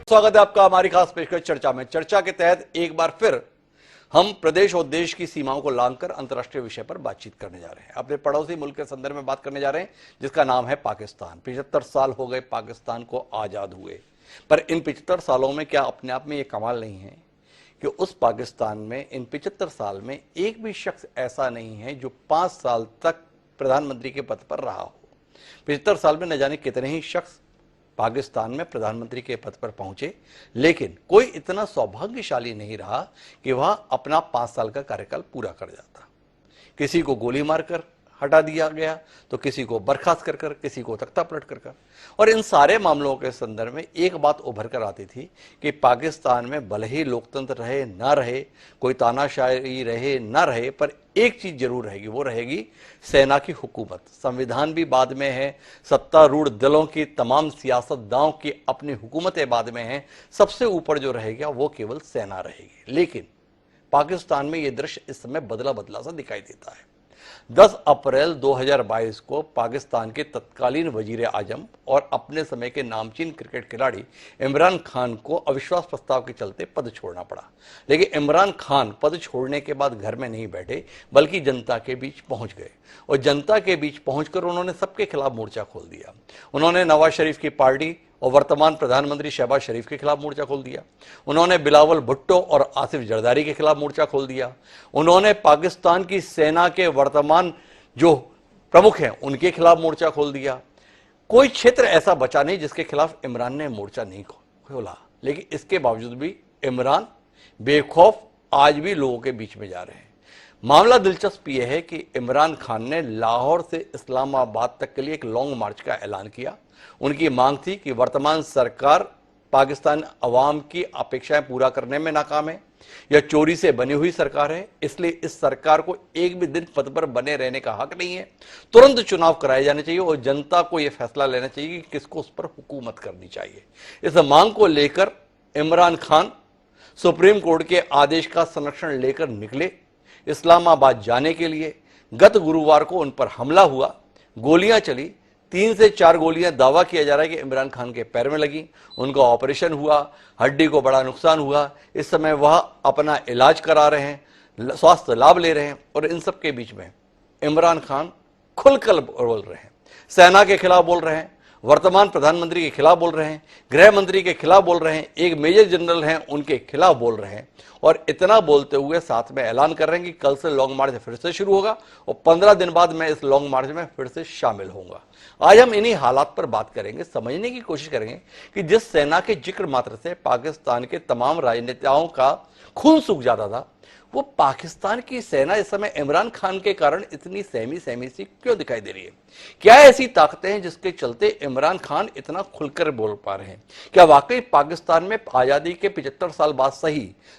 स्वागत है आपका हमारी खास पेशकश चर्चा में। चर्चा के तहत एक बार फिर हम प्रदेश और देश की सीमाओं को लांघकर अंतर्राष्ट्रीय विषय पर बातचीत करने जा रहे हैं। अपने पड़ोसी मुल्क के संदर्भ में बात करने जा रहे हैं जिसका नाम है पाकिस्तान। 75 साल हो गए पाकिस्तान को आजाद हुए, पर इन 75 सालों में क्या अपने आप में यह कमाल नहीं है कि उस पाकिस्तान में इन 75 साल में एक भी शख्स ऐसा नहीं है जो 5 साल तक प्रधानमंत्री के पद पर रहा हो। 75 साल में न जाने कितने ही शख्स पाकिस्तान में प्रधानमंत्री के पद पर पहुंचे, लेकिन कोई इतना सौभाग्यशाली नहीं रहा कि वह अपना 5 साल का कार्यकाल पूरा कर जाता। किसी को गोली मारकर हटा दिया गया, तो किसी को बर्खास्त कर किसी को तख्ता पलट कर। और इन सारे मामलों के संदर्भ में एक बात उभर कर आती थी कि पाकिस्तान में भले ही लोकतंत्र रहे ना रहे, कोई तानाशाही रहे ना रहे, पर एक चीज जरूर रहेगी, वो रहेगी सेना की हुकूमत। संविधान भी बाद में है, सत्तारूढ़ दलों की तमाम सियासतदानों की अपनी हुकूमतें बाद में हैं, सबसे ऊपर जो रहेगा वो केवल सेना रहेगी। लेकिन पाकिस्तान में यह दृश्य इस समय बदला बदला सा दिखाई देता है। 10 अप्रैल 2022 को पाकिस्तान के तत्कालीन वजीर आजम और अपने समय के नामचीन क्रिकेट खिलाड़ी इमरान खान को अविश्वास प्रस्ताव के चलते पद छोड़ना पड़ा। लेकिन इमरान खान पद छोड़ने के बाद घर में नहीं बैठे, बल्कि जनता के बीच पहुंच गए और जनता के बीच पहुंचकर उन्होंने सबके खिलाफ मोर्चा खोल दिया। उन्होंने नवाज शरीफ की पार्टी और वर्तमान प्रधानमंत्री शहबाज शरीफ के खिलाफ मोर्चा खोल दिया। उन्होंने बिलावल भुट्टो और आसिफ जरदारी के खिलाफ मोर्चा खोल दिया। उन्होंने पाकिस्तान की सेना के वर्तमान जो प्रमुख हैं उनके खिलाफ मोर्चा खोल दिया। कोई क्षेत्र ऐसा बचा नहीं जिसके खिलाफ इमरान ने मोर्चा नहीं खोला। लेकिन इसके बावजूद भी इमरान बेखौफ आज भी लोगों के बीच में जा रहे हैं। मामला दिलचस्प यह है कि इमरान खान ने लाहौर से इस्लामाबाद तक के लिए एक लॉन्ग मार्च का ऐलान किया। उनकी मांग थी कि वर्तमान सरकार पाकिस्तान अवाम की अपेक्षाएं पूरा करने में नाकाम है, यह चोरी से बनी हुई सरकार है, इसलिए इस सरकार को एक भी दिन पद पर बने रहने का हक नहीं है। तुरंत चुनाव कराए जाने चाहिए और जनता को यह फैसला लेना चाहिए कि किसको उस पर हुकूमत करनी चाहिए। इस मांग को लेकर इमरान खान सुप्रीम कोर्ट के आदेश का संरक्षण लेकर निकले इस्लामाबाद जाने के लिए। गत गुरुवार को उन पर हमला हुआ, गोलियां चली। 3 से 4 गोलियां दावा किया जा रहा है कि इमरान खान के पैर में लगी। उनका ऑपरेशन हुआ, हड्डी को बड़ा नुकसान हुआ। इस समय वह अपना इलाज करा रहे हैं, स्वास्थ्य लाभ ले रहे हैं। और इन सब के बीच में इमरान खान खुलकर बोल रहे हैं, सेना के खिलाफ बोल रहे हैं, वर्तमान प्रधानमंत्री के खिलाफ बोल रहे हैं, गृह मंत्री के खिलाफ बोल रहे हैं, एक मेजर जनरल हैं उनके खिलाफ बोल रहे हैं। और इतना बोलते हुए साथ में ऐलान कर रहे हैं कि कल से लॉन्ग मार्च फिर से शुरू होगा और 15 दिन बाद मैं इस लॉन्ग मार्च में फिर से शामिल होऊंगा। आज हम इन्हीं हालात पर बात करेंगे, समझने की कोशिश करेंगे कि जिस सेना के जिक्र मात्र से पाकिस्तान के तमाम राजनेताओं का खून सूख जाता था, वो पाकिस्तान की सेना इस समय इमरान खान के कारण इतनी सहमी सी क्यों दिखाई दे रही है। क्या ऐसी ताकतें हैं जिसके चलते इमरान खान इतना खुलकर बोल पा रहे हैं? क्या वाकई पाकिस्तान में आजादी के 75 साल बाद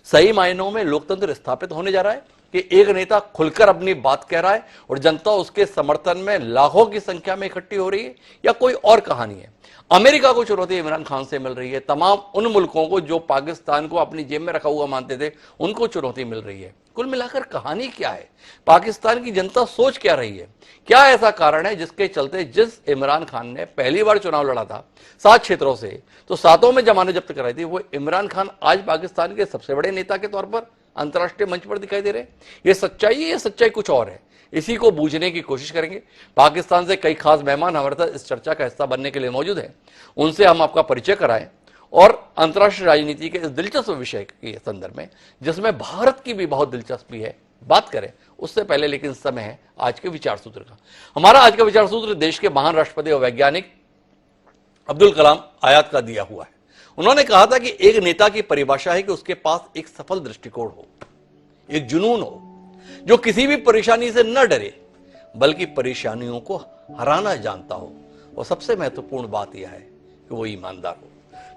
सही मायनों में लोकतंत्र स्थापित होने जा रहा है कि एक नेता खुलकर अपनी बात कह रहा है और जनता उसके समर्थन में लाखों की संख्या में इकट्ठी हो रही है, या कोई और कहानी है? अमेरिका को चुनौती इमरान खान से मिल रही है, तमाम उन मुल्कों को जो पाकिस्तान को अपनी जेब में रखा हुआ मानते थे उनको चुनौती मिल रही है। कुल मिलाकर कहानी क्या है? पाकिस्तान की जनता सोच क्या रही है? क्या ऐसा कारण है जिसके चलते जिस इमरान खान ने पहली बार चुनाव लड़ा था 7 क्षेत्रों से, तो 7 में जमानत जब्त कराई थी, वो इमरान खान आज पाकिस्तान के सबसे बड़े नेता के तौर पर अंतर्राष्ट्रीय मंच पर दिखाई दे रहे हैं? ये सच्चाई है या सच्चाई कुछ और है? इसी को बूझने की कोशिश करेंगे। पाकिस्तान से कई खास मेहमान हमारे साथ इस चर्चा का हिस्सा बनने के लिए मौजूद हैं, उनसे हम आपका परिचय कराएं और अंतर्राष्ट्रीय राजनीति के इस दिलचस्प विषय के संदर्भ में, जिसमें भारत की भी बहुत दिलचस्पी है, बात करें। उससे पहले लेकिन समय है आज के विचार सूत्र का। हमारा आज का विचार सूत्र देश के महान राष्ट्रपति और वैज्ञानिक अब्दुल कलाम आजाद का दिया हुआ है। उन्होंने कहा था कि एक नेता की परिभाषा है कि उसके पास एक सफल दृष्टिकोण हो, एक जुनून हो, जो किसी भी परेशानी से न डरे बल्कि परेशानियों को हराना जानता हो। और सबसे महत्वपूर्ण बात यह है कि वो ईमानदार हो।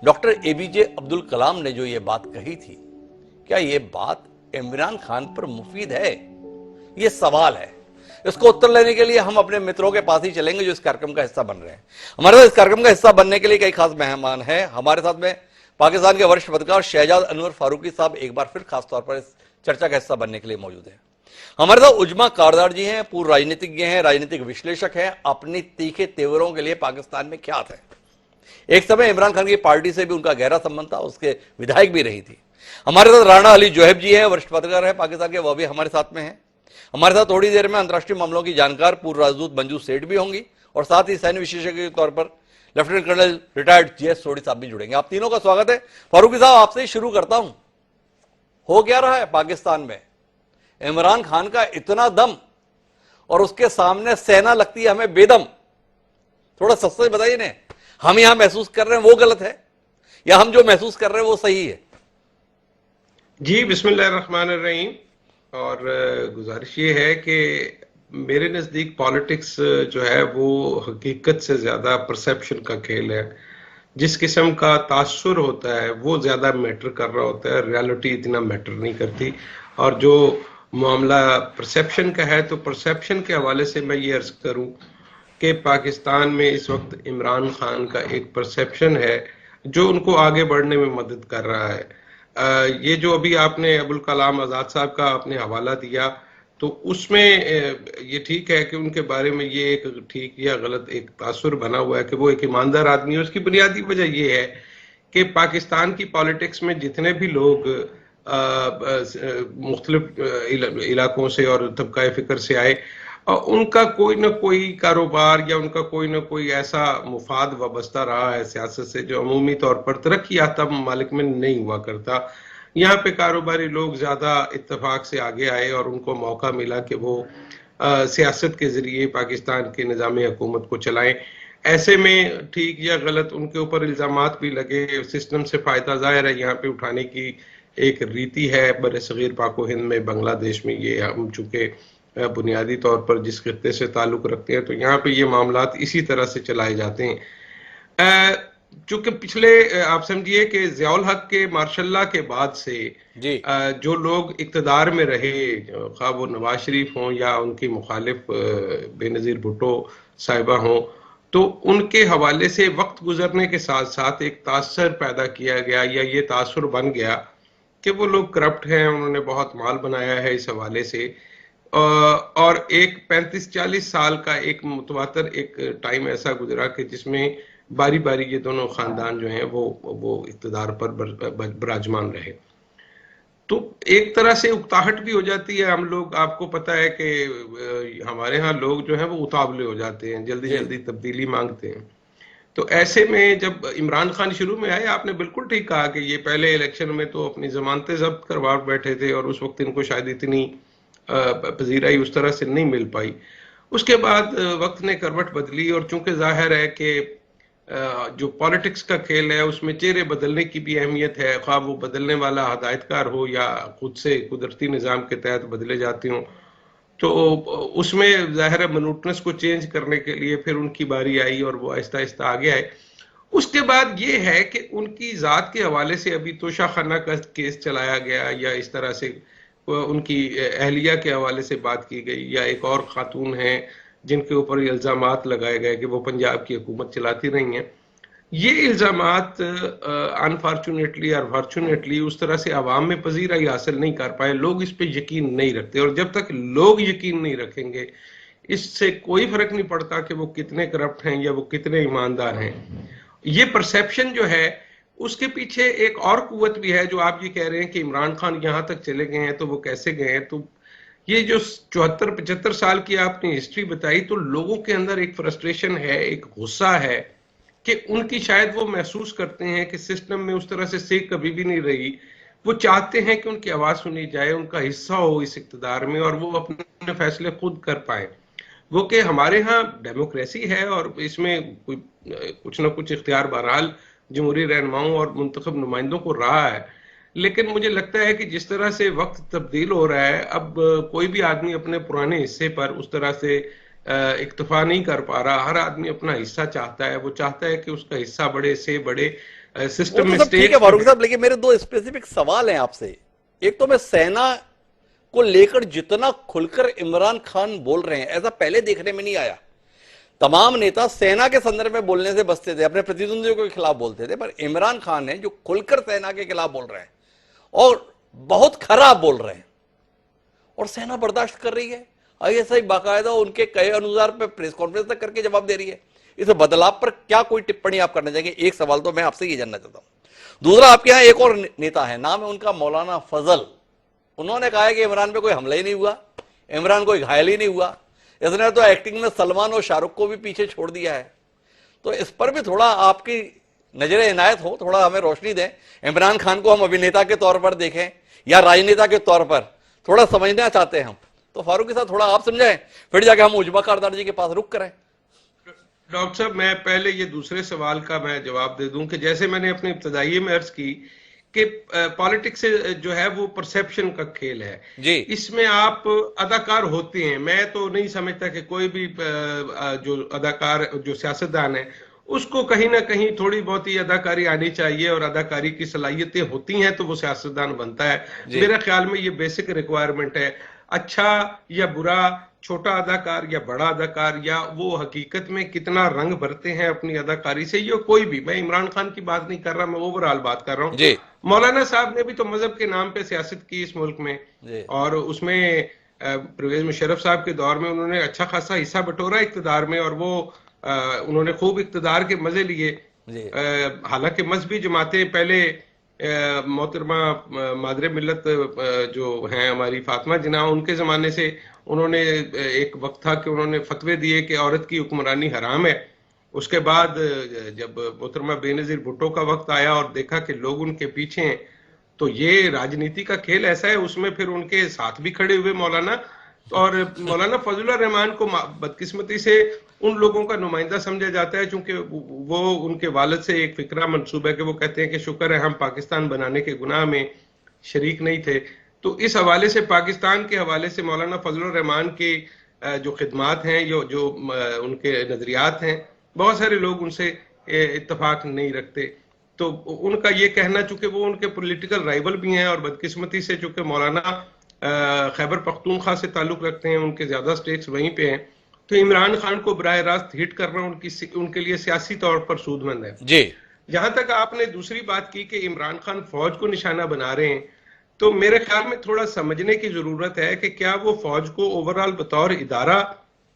डॉक्टर एपीजे अब्दुल कलाम ने जो ये बात कही थी, क्या ये बात इमरान खान पर मुफीद है? ये सवाल है। इसको उत्तर लेने के लिए हम अपने मित्रों के पास ही चलेंगे जो इस कार्यक्रम का हिस्सा बन रहे हैं। हमारे साथ इस कार्यक्रम का हिस्सा बनने के लिए कई खास मेहमान हैं। हमारे साथ में पाकिस्तान के वरिष्ठ पत्रकार शहजाद अनवर फारूकी साहब एक बार फिर खासतौर पर इस चर्चा का हिस्सा बनने के लिए मौजूद है। हमारे साथ उजमा कारदार जी हैं, पूर्व राजनीतिज्ञ हैं, राजनीतिक विश्लेषक हैं, अपनी तीखे तेवरों के लिए पाकिस्तान में ख्यात है। एक समय इमरान खान की पार्टी से भी उनका गहरा संबंध था, उसके विधायक भी रही थी। हमारे साथ राणा अली जोहेब जी हैं, वरिष्ठ पत्रकार है पाकिस्तान के, वह भी हमारे साथ में हैं। हमारे साथ थोड़ी देर में अंतर्राष्ट्रीय मामलों की जानकार पूर्व राजदूत मंजू सेठ भी होंगी, और साथ ही सैन्य विशेषज्ञ के तौर पर lieutenant colonel retired GS Sodhi साहब भी जुड़ेंगे। आप तीनों का स्वागत है। फारूकी साहब, आपसे ही शुरू करता हूं। हो क्या रहा है पाकिस्तान में? इमरान खान का इतना दम और उसके सामने सेना लगती है हमें बेदम। थोड़ा सच बताइए ने, हम यहां महसूस कर रहे हैं वो गलत है, या हम जो महसूस कर रहे हैं वो सही है? जी, बिस्मिल्लाहिर्रहमानिर्रहीम। और गुजारिश ये है कि मेरे नज़दीक पॉलिटिक्स जो है वो हकीकत से ज़्यादा परसेप्शन का खेल है। जिस किस्म का तासुर होता है वो ज़्यादा मैटर कर रहा होता है, रियलिटी इतना मैटर नहीं करती। और जो मामला परसेप्शन का है, तो परसेप्शन के हवाले से मैं ये अर्ज़ करूं कि पाकिस्तान में इस वक्त इमरान खान का एक परसेप्शन है जो उनको आगे बढ़ने में मदद कर रहा है। ये जो अभी आपने अबुल कलाम आज़ाद साहब का आपने हवाला दिया, तो उसमें ये ठीक है कि उनके बारे में ये एक ठीक या गलत एक तासुर बना हुआ है कि वो एक ईमानदार आदमी है। उसकी बुनियादी वजह ये है कि पाकिस्तान की पॉलिटिक्स में जितने भी लोग मुख्तलिफ इलाकों से और तबका फ़िक्र से आए, उनका कोई ना कोई कारोबार या उनका कोई ना कोई ऐसा मुफाद वाबस्ता रहा है सियासत से जो अमूमी तौर पर तरक्की याफ्ता ममालिक में नहीं हुआ करता। यहाँ पे कारोबारी लोग ज़्यादा इत्तेफाक से आगे आए और उनको मौका मिला कि वो सियासत के ज़रिए पाकिस्तान के निज़ाम हुकूमत को चलाएं। ऐसे में ठीक या गलत उनके ऊपर इल्ज़ामात भी लगे, सिस्टम से फ़ायदा ज़ाहिर है यहाँ पे उठाने की एक रीति है बरसगीर पाक हिंद में, बांग्लादेश में। ये हम चूँकि बुनियादी तौर पर जिस खित्ते से ताल्लुक़ रखते हैं, तो यहाँ पे ये मामलात इसी तरह से चलाए जाते हैं। चूंकि पिछले आप समझिए कि ज़ियाउल हक के मार्शल्ला के बाद से जो लोग इक़्तिदार में रहे, खा वो नवाज शरीफ हों या उनकी मुखालिफ बेनज़ीर भुट्टो साहिबा हों, तो उनके हवाले से वक्त गुजरने के साथ साथ एक तासर पैदा किया गया या ये तासुर बन गया कि वो लोग करप्ट हैं, उन्होंने बहुत माल बनाया है इस हवाले से। और एक 35-40 साल का एक मुतवातर एक टाइम ऐसा गुजरा कि जिसमें बारी बारी ये दोनों खानदान जो हैं वो इक़्तिदार पर विराजमान रहे। तो एक तरह से उकताहट भी हो जाती है। हम लोग, आपको पता है कि हमारे यहाँ लोग जो हैं वो उतावले हो जाते हैं, जल्दी जल्दी तब्दीली मांगते हैं। तो ऐसे में जब इमरान खान शुरू में आए, आपने बिल्कुल ठीक कहा कि ये पहले इलेक्शन में तो अपनी जमानतें जब्त करवा बैठे थे और उस वक्त इनको शायद इतनी पजीराई उस तरह से नहीं मिल पाई। उसके बाद वक्त ने करवट बदली और चूंकि जाहिर है कि जो पॉलिटिक्स का खेल है उसमें चेहरे बदलने की भी अहमियत है, ख्वाह वो बदलने वाला हदायतकार हो या खुद से कुदरती निज़ाम के तहत बदले जाते हों। तो उसमें ज़ाहिर है मोनोटनस को चेंज करने के लिए फिर उनकी बारी आई और वो आहिस्ता आहिस्ता आगे आए। उसके बाद ये है कि उनकी ज़ात के हवाले से अभी तोशा खाना का केस चलाया गया या इस तरह से उनकी अहलिया के हवाले से बात की गई, या एक और खातून हैं जिनके ऊपर इल्ज़ामात लगाए गए कि वो पंजाब की हुकूमत चलाती रही हैं। ये इल्ज़ामात अनफॉर्चुनेटली और फॉर्चुनेटली उस तरह से आवाम में पजीराई हासिल नहीं कर पाए। लोग इस पे यकीन नहीं रखते, और जब तक लोग यकीन नहीं रखेंगे इससे कोई फर्क नहीं पड़ता कि वो कितने करप्ट हैं या वो कितने ईमानदार हैं। ये परसेप्शन जो है उसके पीछे एक और कुव्वत भी है, जो आप ये कह रहे हैं कि इमरान खान यहाँ तक चले गए हैं तो वो कैसे गए हैं। तो ये जो 74-75 साल की आपने हिस्ट्री बताई, तो लोगों के अंदर एक फ्रस्ट्रेशन है, एक गुस्सा है कि उनकी शायद वो महसूस करते हैं कि सिस्टम में उस तरह से सीख कभी भी नहीं रही। वो चाहते हैं कि उनकी आवाज़ सुनी जाए, उनका हिस्सा हो इस इक़्तिदार में और वो अपने फैसले खुद कर पाए। वो कि हमारे यहाँ डेमोक्रेसी है और इसमें कुछ ना कुछ इख्तियार बहरहाल जमहूरी रहनुमाओं और मुंतखब नुमाइंदों को रहा है। लेकिन मुझे लगता है कि जिस तरह से वक्त तब्दील हो रहा है, अब कोई भी आदमी अपने पुराने हिस्से पर उस तरह से इक्तफा नहीं कर पा रहा। हर आदमी अपना हिस्सा चाहता है, वो चाहता है कि उसका हिस्सा बड़े से बड़े सिस्टम में। ठीक है फारूक साहब, लेकिन मेरे दो स्पेसिफिक सवाल हैं आपसे। एक तो मैं सेना को लेकर जितना खुलकर इमरान खान बोल रहे हैं, ऐसा पहले देखने में नहीं आया। तमाम नेता सेना के संदर्भ में बोलने से बचते थे, अपने प्रतिद्वंदियों के खिलाफ बोलते थे, पर इमरान खान है जो खुलकर सेना के खिलाफ बोल रहे हैं और बहुत खराब बोल रहे हैं, और सेना बर्दाश्त कर रही है। आईएसआई बाकायदा उनके कहे अनुसार पे प्रेस कॉन्फ्रेंस तक करके जवाब दे रही है। इस बदलाव पर क्या कोई टिप्पणी आप करना चाहेंगे? एक सवाल तो मैं आपसे ये जानना चाहता हूं। दूसरा, आपके यहां एक और नेता है, नाम है उनका मौलाना फजल। उन्होंने कहा है कि इमरान पे कोई हमला ही नहीं हुआ, इमरान कोई घायल ही नहीं हुआ, इसने तो एक्टिंग में सलमान और शाहरुख को भी पीछे छोड़ दिया है। तो इस पर भी थोड़ा आपकी नजर इनायत हो, थोड़ा हमें रोशनी दें। इमरान खान को हम अभिनेता के तौर पर देखें या राजनेता के तौर पर, थोड़ा समझना चाहते हैं हम। तो फारूकी साहब थोड़ा आप समझाएं, फिर जाके हम उजमा कारदार जी के पास रुक करें। डॉक्टर साहब, मैं पहले ये दूसरे सवाल का मैं जवाब दे दूं कि जैसे मैंने अपनी इब्तदाई में अर्ज की कि पॉलिटिक्स जो है वो परसेप्शन का खेल है जी। इसमें आप अदाकार होते हैं। मैं तो नहीं समझता कि कोई भी जो अदाकार, जो सियासतदान है, उसको कहीं ना कहीं थोड़ी बहुत ही अदाकारी आनी चाहिए और अदाकारी की सलाहियतें होती हैं तो वो सियासतदान बनता है। मेरे ख्याल में ये बेसिक रिक्वायरमेंट है। अच्छा या बुरा, छोटा अदाकार या बड़ा अदाकार, या वो हकीकत में कितना रंग भरते हैं अपनी अदाकारी से, ये कोई भी, मैं इमरान खान की बात नहीं कर रहा, मैं ओवरऑल बात कर रहा हूँ। मौलाना साहब ने भी तो मजहब के नाम पे सियासत की इस मुल्क में, और उसमें परवेज मुशर्रफ साहब के दौर में उन्होंने अच्छा खासा हिस्सा बटोरा इक्तदार में, और वो उन्होंने खूब इक्तदार के मजे लिए। हालांकि मजहबी जमातें पहले मोहतरमा मादरे मिल्लत जो हैं हमारी फातिमा जिन्ना, उनके जमाने से उन्होंने, एक वक्त था कि उन्होंने फतवे दिए कि औरत की हुक्मरानी हराम है। उसके बाद जब मोहतरमा बेनजीर भुट्टो का वक्त आया और देखा कि लोग उनके पीछे हैं, तो ये राजनीति का खेल ऐसा है, उसमें फिर उनके साथ भी खड़े हुए मौलाना। और मौलाना फजलुर रहमान को बदकिस्मती से उन लोगों का नुमाइंदा समझा जाता है क्योंकि वो उनके वालिद से एक फिक्रा मंसूब है कि वो कहते हैं कि शुक्र है हम पाकिस्तान बनाने के गुनाह में शरीक नहीं थे। तो इस हवाले से, पाकिस्तान के हवाले से मौलाना फजलुर रहमान के जो खिदमात हैं, जो उनके नजरियात हैं, बहुत सारे लोग उनसे इत्तफाक नहीं रखते। तो उनका ये कहना, चूंकि वो उनके पॉलिटिकल राइवल भी हैं, और बदकिस्मती से चूंकि मौलाना खैबर पख्तूनख्वा से ताल्लुक रखते हैं, उनके ज्यादा स्टेक्स वहीं पे हैं, तो इमरान खान को बराह रास्त हिट करना उनके लिए सियासी तौर पर सूदमंद है जी। जहां तक आपने दूसरी बात की कि इमरान खान फौज को निशाना बना रहे हैं, तो मेरे ख्याल में थोड़ा समझने की जरूरत है कि क्या वो फौज को ओवरऑल बतौर इदारा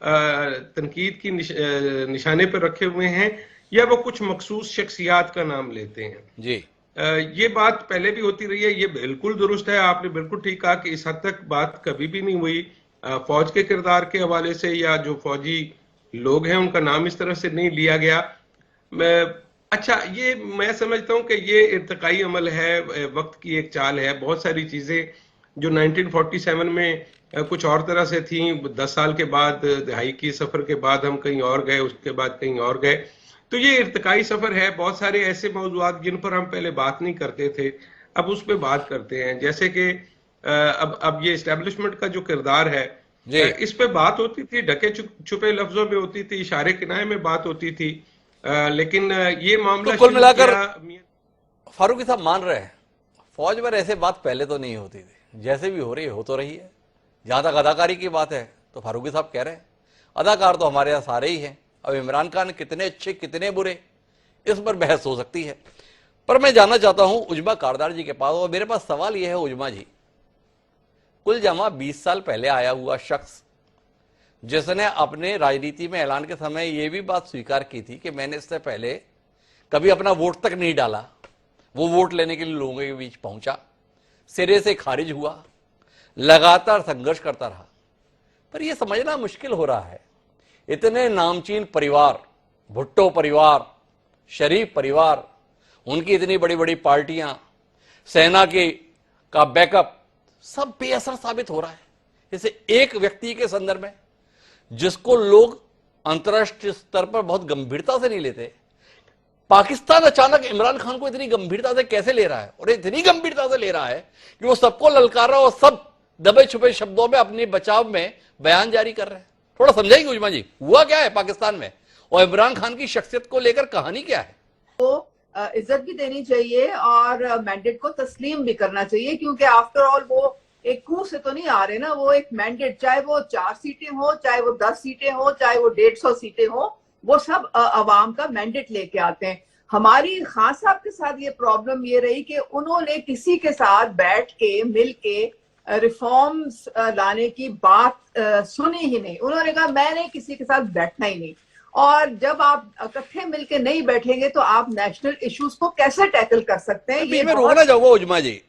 तनकीद की निशाने पर रखे हुए हैं, या वो कुछ मखसूस शख्सियात का नाम लेते हैं। जी। ये बात पहले भी होती रही है, ये बिल्कुल दुरुस्त है। आपने बिल्कुल ठीक कहा कि इस हद तक बात कभी भी नहीं हुई फौज के किरदार के हवाले से, या जो फौजी लोग हैं उनका नाम इस तरह से नहीं लिया गया। अच्छा, ये मैं समझता हूं कि ये इर्तिकाई अमल है, वक्त की एक चाल है। बहुत सारी चीजें जो 1947 में कुछ और तरह से थी, 10 साल के बाद, दहाई की सफर के बाद हम कहीं और गए, उसके बाद कहीं और गए। तो ये इर्तिकाई सफर है। बहुत सारे ऐसे मौजूआत जिन पर हम पहले बात नहीं करते थे, अब उस पर बात करते हैं। जैसे कि अब ये एस्टेब्लिशमेंट का जो किरदार है, इस पे बात होती थी, ढके छुपे लफ्जों में होती थी, इशारे किनारे में बात होती थी, लेकिन ये मामला तो कुल मिलाकर फारूकी साहब मान रहे हैं फौज पर ऐसे बात पहले तो नहीं होती थी, जैसे भी हो रही है हो तो रही है। जहां तक अदाकारी की बात है तो फारूकी साहब कह रहे हैं अदाकार तो हमारे यहाँ सारे ही हैं। अब इमरान खान कितने अच्छे कितने बुरे, इस पर बहस हो सकती है। पर मैं जानना चाहता हूं उजमा कारदार जी के पास, और मेरे पास सवाल यह है उजमा जी, कुल जमा 20 साल पहले आया हुआ शख्स जिसने अपने राजनीति में ऐलान के समय यह भी बात स्वीकार की थी कि मैंने इससे पहले कभी अपना वोट तक नहीं डाला, वो वोट लेने के लिए लोगों के बीच पहुंचा, सिरे से खारिज हुआ, लगातार संघर्ष करता रहा। पर यह समझना मुश्किल हो रहा है, इतने नामचीन परिवार, भुट्टो परिवार, शरीफ परिवार, उनकी इतनी बड़ी बड़ी पार्टियां, सेना की का बैकअप, सब बेअसर साबित हो रहा है। जैसे एक व्यक्ति के संदर्भ में जिसको लोग अंतर्राष्ट्रीय स्तर पर बहुत गंभीरता से नहीं लेते, पाकिस्तान अचानक इमरान खान को इतनी गंभीरता से कैसे ले रहा है, और इतनी गंभीरता से ले रहा है कि वो सबको ललकार रहा है और सब दबे छुपे शब्दों में अपने बचाव में बयान जारी कर रहे हैं। थोड़ा समझाएंगे उजमा जी, हुआ क्या है पाकिस्तान में, और इमरान खान की शख्सियत को लेकर कहानी क्या है? तो इज्जत भी देनी चाहिए और मैंडेट को तस्लीम भी करना चाहिए, क्योंकि आफ्टर ऑल वो एक coup से तो नहीं आ रहे ना, वो एक मैंडेट, चाहे वो 4 सीटें हो, चाहे वो 10 सीटें हो, चाहे वो 150 सीटें हो, वो सब अवाम का मैंडेट लेके आते हैं। हमारी खान साहब के साथ ये प्रॉब्लम ये रही कि उन्होंने किसी के साथ बैठ के मिल के रिफॉर्म्स लाने की बात सुनी ही नहीं। उन्होंने कहा मैंने किसी के साथ बैठना ही नहीं, और जब आप इकट्ठे मिलके नहीं बैठेंगे तो आप नेशनल इश्यूज को कैसे टैकल कर सकते हैं? बीच में रोकना चाहूंगा उजमा जी,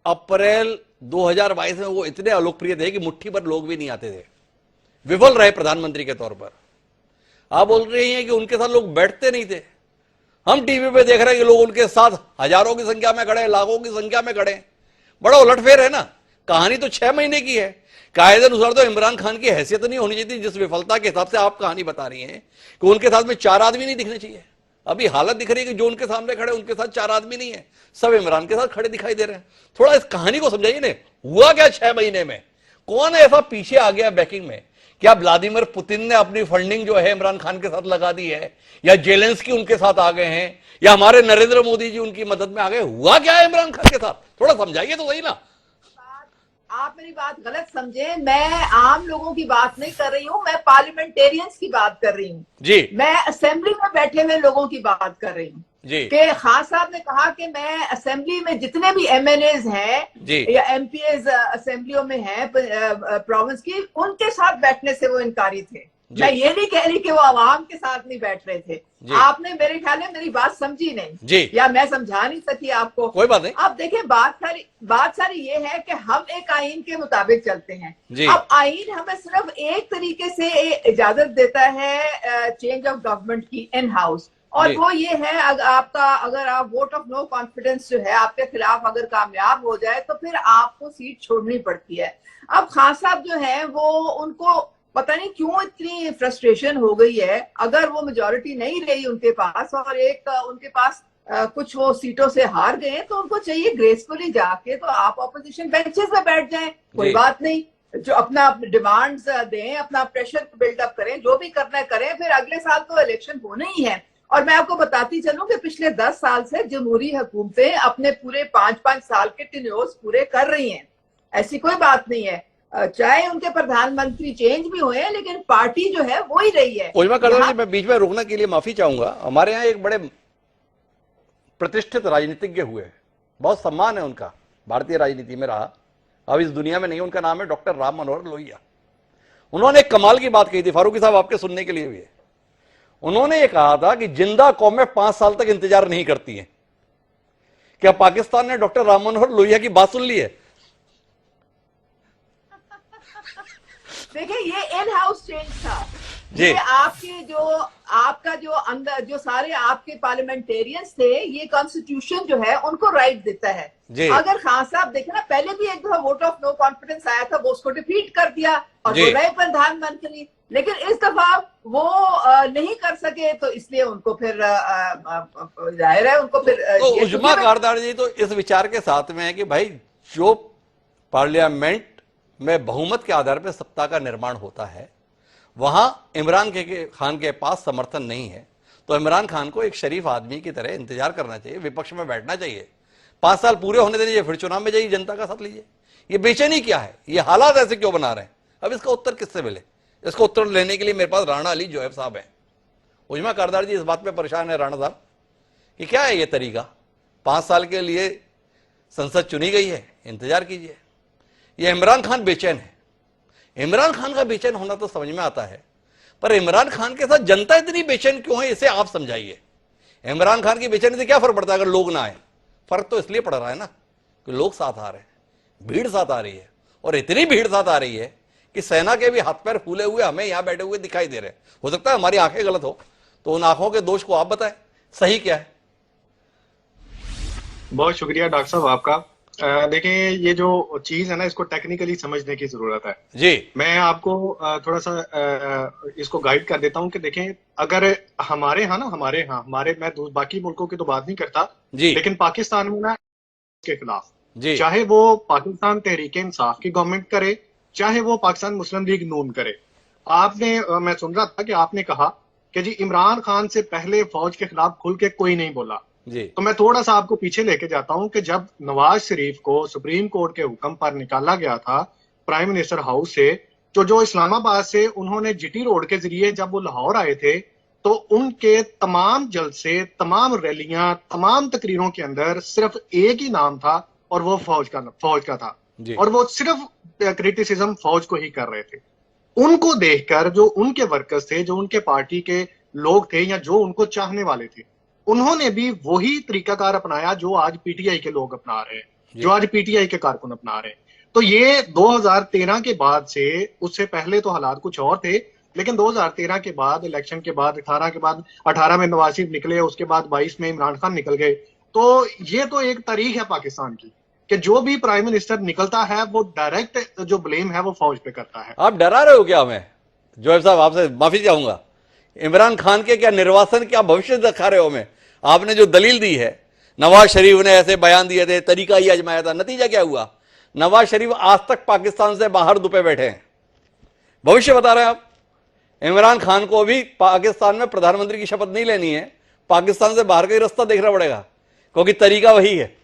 अप्रैल 2022 में वो इतने अलोकप्रिय थे कि मुट्ठी भर लोग भी नहीं आते थे, विफल रहे प्रधानमंत्री के तौर पर। आप बोल रही हैं कि उनके साथ लोग बैठते नहीं थे। हम टीवी पे देख रहे हैं कि लोग उनके साथ हजारों की संख्या में खड़े, लाखों की संख्या में खड़े। बड़ा उलटफेर है ना। कहानी तो 6 महीने की है। कायदे अनुसार तो इमरान खान की हैसियत नहीं होनी चाहिए। जिस विफलता के हिसाब से आप कहानी बता रही हैं कि उनके साथ में 4 आदमी नहीं दिखने चाहिए। अभी हालत दिख रही है कि जो उनके सामने खड़े उनके साथ 4 आदमी नहीं है, सब इमरान के साथ खड़े दिखाई दे रहे हैं। थोड़ा इस कहानी को समझाइए ना, हुआ क्या 6 महीने में? कौन ऐसा पीछे आ गया बैकिंग में? क्या व्लादिमीर पुतिन ने अपनी फंडिंग जो है इमरान खान के साथ लगा दी है, या जेलेंस्की उनके साथ आ गए हैं, या हमारे नरेंद्र मोदी जी उनकी मदद में आ गए? हुआ क्या है इमरान खान के साथ? थोड़ा समझाइए तो सही ना। आप मेरी बात गलत समझे। मैं आम लोगों की बात नहीं कर रही हूँ, मैं पार्लियामेंटेरियंस की बात कर रही हूँ जी। मैं असेंबली में बैठे हुए लोगों की बात कर रही हूँ जी। कि खान साहब ने कहा कि मैं असेंबली में जितने भी एमएनएज हैं या एमपीएज असेंबलियों में हैं प्रोविंस की, उनके साथ बैठने से वो इनकारी थे। मैं ये नहीं कह रही कि वो आवाम के साथ नहीं बैठ रहे थे। आपने मेरे ख्याल में मेरी बात समझी नहीं, या मैं समझा नहीं सकी आपको। कोई बात नहीं। अब देखिए, बात सारी ये है कि हम एक आइन के मुताबिक चलते हैं। अब आइन हमें सिर्फ एक तरीके से इजाजत देता है चेंज ऑफ गवर्नमेंट की इन हाउस, और वो ये है अगर आप वोट ऑफ नो कॉन्फिडेंस जो है आपके खिलाफ अगर कामयाब हो जाए तो फिर आपको सीट छोड़नी पड़ती है। अब खान साहब जो है वो, उनको पता नहीं क्यों इतनी फ्रस्ट्रेशन हो गई है। अगर वो मेजोरिटी नहीं रही उनके पास और उनके पास कुछ वो सीटों से हार गए, तो उनको चाहिए ग्रेसफुली जाके तो आप ऑपोजिशन बेंचेस में बैठ जाएं, कोई बात नहीं, जो अपना डिमांड्स दें, अपना प्रेशर बिल्डअप करें, जो भी करना है करें। फिर अगले साल तो इलेक्शन होने ही है। और मैं आपको बताती चलूं कि पिछले 10 साल से जमहूरी हुकूमतें अपने पूरे 5-5 साल के टेन्योर्स पूरे कर रही हैं। ऐसी कोई बात नहीं है, चाहे उनके प्रधानमंत्री चेंज भी हुए, लेकिन पार्टी जो है वो ही रही है। मैं बीच में रोकने के लिए माफी चाहूंगा। हमारे यहाँ एक बड़े प्रतिष्ठित राजनीतिज्ञ हुए, बहुत सम्मान है उनका, भारतीय राजनीति में रहा, अब इस दुनिया में नहीं। उनका नाम है डॉक्टर राम मनोहर लोहिया। उन्होंने एक कमाल की बात कही थी, फारूकी साहब आपके सुनने के लिए भी है। उन्होंने ये कहा था कि जिंदा कौमें 5 साल तक इंतजार नहीं करती हैं। क्या पाकिस्तान ने डॉक्टर राम मनोहर लोहिया की बात सुन ली है? देखिए, ये इन हाउस चेंज था। ये आपका जो अंदर जो सारे आपके पार्लियामेंटेरियंस थे, ये कॉन्स्टिट्यूशन जो है उनको राइट देता है। अगर खान साहब देखे ना, पहले भी एक दफा वोट ऑफ नो कॉन्फिडेंस आया था, वो उसको डिफीट कर दिया और वो रहे प्रधानमंत्री। लेकिन इस दफा वो नहीं कर सके, तो इसलिए उनको फिर जाहिर है उनको फिर तो उजमा कारदार जी तो इस विचार के साथ में है कि भाई, जो पार्लियामेंट में बहुमत के आधार पर सत्ता का निर्माण होता है, वहां इमरान खान के पास समर्थन नहीं है, तो इमरान खान को एक शरीफ आदमी की तरह इंतजार करना चाहिए, विपक्ष में बैठना चाहिए, 5 साल पूरे होने दीजिए, फिर चुनाव में जाइए, जनता का साथ लीजिए। ये बेचैनी क्या है? ये हालात ऐसे क्यों बना रहे हैं? अब इसका उत्तर किससे मिले? इसको उत्तर लेने के लिए मेरे पास राणा अली जोहब साहब हैं। उजमा कारदार जी इस बात पे परेशान है राणा साहब कि क्या है ये तरीका? 5 साल के लिए संसद चुनी गई है, इंतजार कीजिए। ये इमरान खान बेचैन है। इमरान खान का बेचैन होना तो समझ में आता है, पर इमरान खान के साथ जनता इतनी बेचैन क्यों है, इसे आप समझाइए। इमरान खान की बेचैनी से क्या फर्क पड़ता है अगर लोग ना आए? फर्क तो इसलिए पड़ रहा है ना कि लोग साथ आ रहे हैं, भीड़ साथ आ रही है, और इतनी भीड़ साथ आ रही है कि सेना के भी हाथ पैर फूले हुए हमें यहां बैठे हुए दिखाई दे रहे हैं। हो सकता है हमारी आंखें गलत हो, तो उन आंखों के दोष को आप बताएं, सही क्या है? बहुत शुक्रिया डॉक्टर साहब आपका। देखिए, ये जो चीज है ना, इसको टेक्निकली समझने की जरूरत है जी। मैं आपको थोड़ा सा इसको गाइड कर देता हूँ कि देखें, अगर हमारे मैं बाकी मुल्कों की तो बात नहीं करता जी, लेकिन पाकिस्तान में ना के खिलाफ जी, चाहे वो पाकिस्तान तहरीक इंसाफ की गवर्नमेंट करे, चाहे वो पाकिस्तान मुस्लिम लीग नून करे, मैं सुन रहा था कि आपने कहा कि जी इमरान खान से पहले फौज के खिलाफ खुल के कोई नहीं बोला जी। तो मैं थोड़ा सा आपको पीछे लेके जाता हूं कि जब नवाज शरीफ को सुप्रीम कोर्ट के हुक्म पर निकाला गया था प्राइम मिनिस्टर हाउस से, जो इस्लामाबाद से उन्होंने जीटी रोड के जरिए जब वो लाहौर आए थे, तो उनके तमाम जलसे, तमाम रैलियां, तमाम तकरीरों के अंदर सिर्फ एक ही नाम था और वो फौज का था। और वो सिर्फ क्रिटिसिज्म फौज को ही कर रहे थे। उनको देखकर जो उनके वर्कर्स थे, जो उनके पार्टी के लोग थे या जो उनको चाहने वाले थे, उन्होंने भी वही तरीकाकार अपनाया जो आज पीटीआई के लोग अपना रहे हैं, जो आज पीटीआई के कारकुन अपना रहे हैं। तो ये 2013 के बाद से, उससे पहले तो हालात कुछ और थे, लेकिन 2013 के बाद, इलेक्शन के बाद, 18 के बाद, 18 में नवाज शरीफ निकले, उसके बाद 22 में इमरान खान निकल गए। तो ये तो एक तारीख है पाकिस्तान की कि जो भी प्राइम मिनिस्टर निकलता है वो डायरेक्ट जो ब्लेम है वो फौज पे करता है। आप डरा रहे हो क्या हमें? जोएब साहब, आपसे माफी चाहूंगा, इमरान खान के क्या निर्वासन, क्या भविष्य दिखा रहे हो हमें? आपने जो दलील दी है, नवाज शरीफ ने ऐसे बयान दिए थे, तरीका ही आजमाया था, नतीजा क्या हुआ? नवाज शरीफ आज तक पाकिस्तान से बाहर दुपे बैठे हैं। भविष्य बता रहे हैं आप? इमरान खान को अभी पाकिस्तान में प्रधानमंत्री की शपथ नहीं लेनी है, पाकिस्तान से बाहर का ही रास्ता देखना पड़ेगा, क्योंकि तरीका वही है।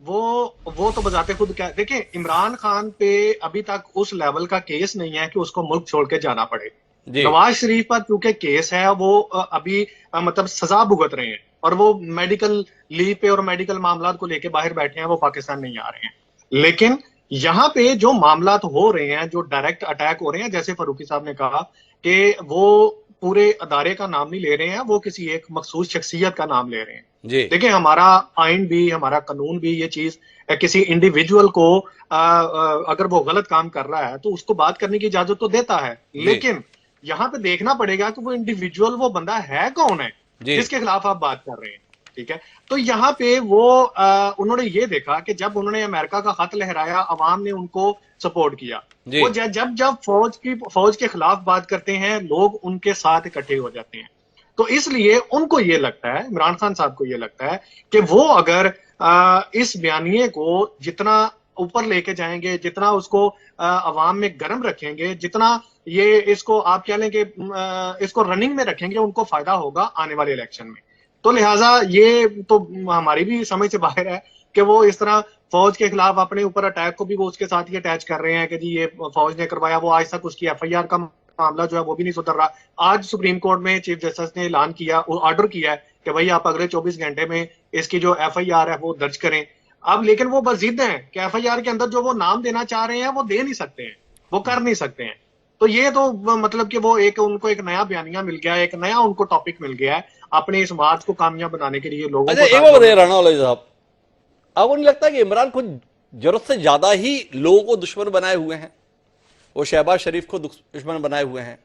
वो तो बजाते खुद क्या, देखिए इमरान खान पे अभी तक उस लेवल का केस नहीं है कि उसको मुल्क छोड़ के जाना पड़े। नवाज शरीफ पर चूंकि केस है, वो अभी मतलब सजा भुगत रहे हैं और वो मेडिकल लीव पे और मेडिकल मामला को लेके बाहर बैठे हैं, वो पाकिस्तान नहीं आ रहे हैं। लेकिन यहाँ पे जो मामला हो रहे हैं, जो डायरेक्ट अटैक हो रहे हैं, जैसे फारूकी साहब ने कहा कि वो पूरे अदारे का नाम नहीं ले रहे हैं, वो किसी एक मखसूस शख्सियत का नाम ले रहे हैं। देखिए हमारा आइन भी, हमारा कानून भी ये चीज किसी इंडिविजुअल को अगर वो गलत काम कर रहा है तो उसको बात करने की इजाजत तो देता है, लेकिन यहाँ पे देखना पड़ेगा कि वो इंडिविजुअल, वो बंदा है कौन है जिसके खिलाफ आप बात कर रहे हैं। ठीक है, तो यहाँ पे वो उन्होंने ये देखा कि जब उन्होंने अमेरिका का खत लहराया, अवाम ने उनको सपोर्ट किया। वो जब फौज के खिलाफ बात करते हैं, लोग उनके साथ इकट्ठे हो जाते हैं। तो इसलिए उनको ये लगता है, इमरान खान साहब को ये लगता है कि वो अगर इस बयानिए को जितना ऊपर लेके जाएंगे, जितना उसको अवाम में गर्म रखेंगे, जितना ये इसको आप कह लें कि इसको रनिंग में रखेंगे, उनको फायदा होगा आने वाले इलेक्शन में। तो लिहाजा ये तो हमारी भी समझ से बाहर है कि वो इस तरह फौज के खिलाफ अपने ऊपर अटैक को भी वो उसके साथ ही अटैच कर रहे हैं कि जी ये फौज ने करवाया। वो आज तक उसकी एफआईआर का मामला जो है वो भी नहीं सुधर रहा। आज सुप्रीम कोर्ट में चीफ जस्टिस ने ऐलान किया, ऑर्डर किया है कि भाई आप अगले 24 घंटे में इसकी जो एफआईआर है वो दर्ज करें। अब लेकिन वो बस जिद है कि एफआईआर के अंदर जो वो नाम देना चाह रहे हैं वो दे नहीं सकते हैं, वो कर नहीं सकते हैं। तो ये तो मतलब कि वो एक उनको एक नया बयानिया मिल गया है, एक नया उनको टॉपिक मिल गया है अपने इस बात को कामयाब बनाने के लिए लोगों को। एक बात बताइए राणा वाले साहब, आपको नहीं लगता कि इमरान खुद जरूरत से ज्यादा ही लोगों को दुश्मन बनाए हुए हैं? वो शहबाज शरीफ को दुश्मन बनाए हुए हैं,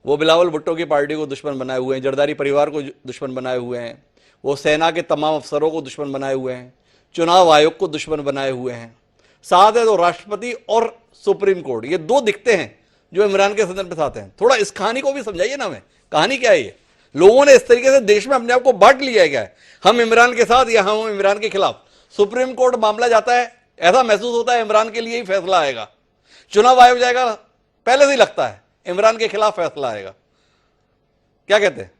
वो बिलावल भुट्टो की पार्टी को दुश्मन बनाए हुए हैं, जरदारी परिवार को दुश्मन बनाए हुए हैं, वो सेना के तमाम अफसरों को दुश्मन बनाए हुए हैं, चुनाव आयोग को दुश्मन बनाए हुए हैं, साथ है तो राष्ट्रपति और सुप्रीम कोर्ट, ये दो दिखते हैं जो इमरान के सदन पे साथ हैं। थोड़ा इस कहानी को भी समझाइए ना हमें, कहानी क्या है ये? लोगों ने इस तरीके से देश में अपने आप को बांट लिया है क्या है, हम इमरान के साथ या हम इमरान के खिलाफ? सुप्रीम कोर्ट मामला जाता है, ऐसा महसूस होता है इमरान के लिए ही फैसला आएगा। चुनाव आयोग जाएगा, पहले से ही लगता है इमरान के खिलाफ फैसला आएगा। क्या कहते हैं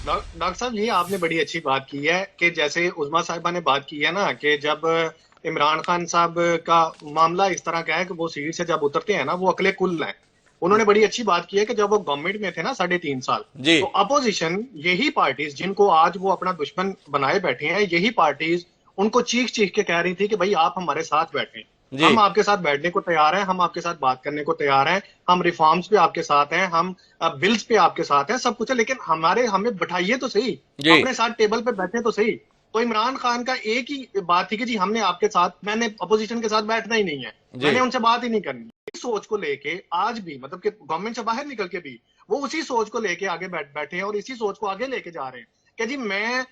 डॉक्टर साहब? ये आपने बड़ी अच्छी बात की है कि जैसे उज़मा साहिबा ने बात की है ना कि जब इमरान खान साहब का मामला इस तरह का है कि वो सीट से जब उतरते हैं ना वो अकले कुल हैं। उन्होंने बड़ी अच्छी बात की है कि जब वो गवर्नमेंट में थे ना 3.5 साल, तो अपोजिशन, यही पार्टीज जिनको आज वो अपना दुश्मन बनाए बैठे हैं, यही पार्टीज उनको चीख चीख के कह रही थी कि भाई आप हमारे साथ बैठे, हम आपके साथ बैठने को तैयार हैं, हम आपके साथ बात करने को तैयार हैं, हम रिफॉर्म्स पे आपके साथ हैं, हम बिल्स पे आपके साथ हैं, सब कुछ है, लेकिन हमें बैठाइए तो सही, अपने साथ टेबल पे बैठे तो सही। तो इमरान खान का एक ही बात थी कि जी हमने आपके साथ, मैंने अपोजिशन के साथ बैठना ही नहीं है, मैंने उनसे बात ही नहीं करनी। इस सोच को लेके आज भी, मतलब कि गवर्नमेंट से बाहर निकल के भी वो उसी सोच को लेके आगे बैठे हैं और इसी सोच को आगे लेके जा रहे हैं कि जी मैं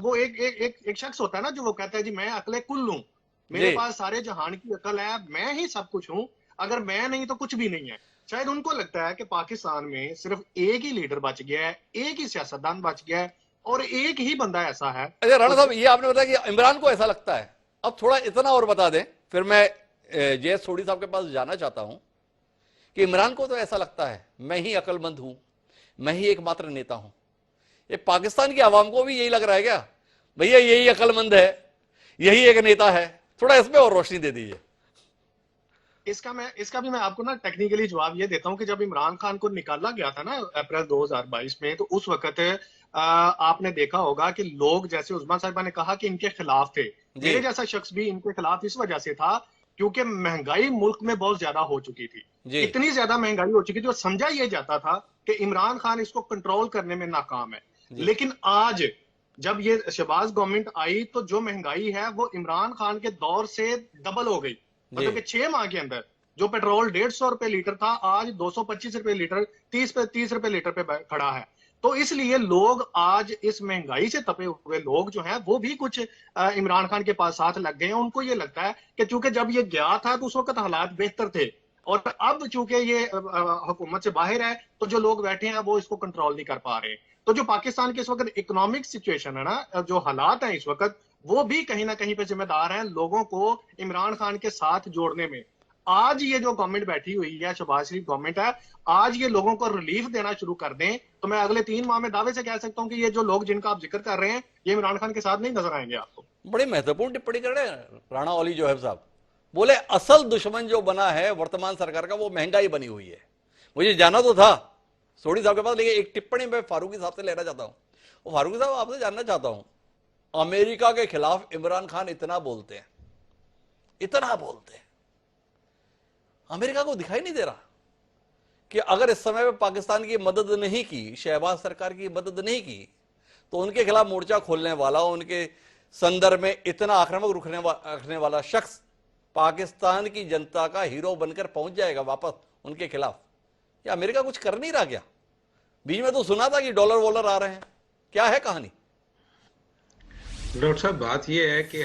वो एक शख्स होता है ना जो वो कहता है जी मैं अकले कुल हूं, मेरे पास सारे जहान की अकल है, मैं ही सब कुछ हूं, अगर मैं नहीं तो कुछ भी नहीं है। शायद उनको लगता है कि पाकिस्तान में सिर्फ एक ही लीडर बच गया है, एक ही सियासतदान बच गया है और एक ही बंदा ऐसा है। अच्छा राणा साहब, ये आपने बताया कि इमरान को ऐसा लगता है, अब थोड़ा इतना और बता दें, फिर मैं जयेश सोढ़ी साहब के पास जाना चाहता हूं कि इमरान को तो ऐसा लगता है मैं ही अकलमंद हूं, मैं ही एकमात्र नेता हूं। ये पाकिस्तान की आवाम को भी यही लग रहा है क्या, भैया यही अकलमंद है, यही एक नेता है? थोड़ा इसमें और रोशनी दे दीजिए। इसका भी मैं आपको ना टेक्निकली जवाब ये देता हूं कि जब इमरान खान को निकाला गया था ना अप्रैल 2022 में, तो उस वक्त आपने देखा होगा कि लोग, जैसे उज़मा साहिबा ने कहा कि इनके खिलाफ थे, मेरे जैसा शख्स भी इनके खिलाफ इस वजह से था क्योंकि महंगाई मुल्क में बहुत ज्यादा हो चुकी थी। जी इतनी ज्यादा महंगाई हो चुकी थी और समझा यह जाता था कि इमरान खान इसको कंट्रोल करने में नाकाम है। जी लेकिन आज जब ये शहबाज गवर्नमेंट आई तो जो महंगाई है वो इमरान खान के दौर से डबल हो गई। जी मतलब कि 6 माह के अंदर जो पेट्रोल 150 रुपए लीटर था आज 225 रुपए लीटर, 30 रुपए लीटर पे खड़ा है। तो इसलिए लोग आज इस महंगाई से तपे हुए लोग जो हैं वो भी कुछ इमरान खान के पास साथ लग गए हैं। उनको ये लगता है कि चूंकि जब ये गया था तो उस वक्त हालात बेहतर थे और अब चूंकि ये हुकूमत से बाहर है तो जो लोग बैठे हैं वो इसको कंट्रोल नहीं कर पा रहे। तो जो पाकिस्तान की इस वक्त इकोनॉमिक सिचुएशन है ना, जो हालात हैं इस वक्त, वो भी कहीं ना कहीं पे जिम्मेदार हैं लोगों को इमरान खान के साथ जोड़ने में। आज ये जो गवर्नमेंट बैठी हुई है, शहबाज शरीफ गवर्नमेंट है, आज ये लोगों को रिलीफ देना शुरू कर दें तो मैं अगले 3 माह में दावे से कह सकता हूं कि ये जो लोग जिनका आप जिक्र कर रहे हैं ये इमरान खान के साथ नहीं नजर आएंगे आपको। बड़ी महत्वपूर्ण टिप्पणी कर रहे हैं राणा ओली जोहब साहब। बोले असल दुश्मन जो बना है वर्तमान सरकार का वो महंगाई बनी हुई है। मुझे जाना तो था सोढ़ी साहब के पास, लेकिन एक टिप्पणी मैं फारूकी साहब से लेना चाहता हूं। वो फारूकी साहब आपसे जानना चाहता हूं, अमेरिका के खिलाफ इमरान खान इतना बोलते हैं, अमेरिका को दिखाई नहीं दे रहा कि अगर इस समय पे पाकिस्तान की मदद नहीं की, शहबाज सरकार की मदद नहीं की, तो उनके खिलाफ मोर्चा खोलने वाला, उनके संदर्भ में इतना आक्रामक रखने वाला शख्स पाकिस्तान की जनता का हीरो बनकर पहुंच जाएगा वापस उनके खिलाफ। या अमेरिका कुछ कर नहीं रहा क्या? बीच में तो सुना था कि डॉलर वॉलर आ रहे हैं, क्या है कहानी? डॉक्टर साहब, बात यह है कि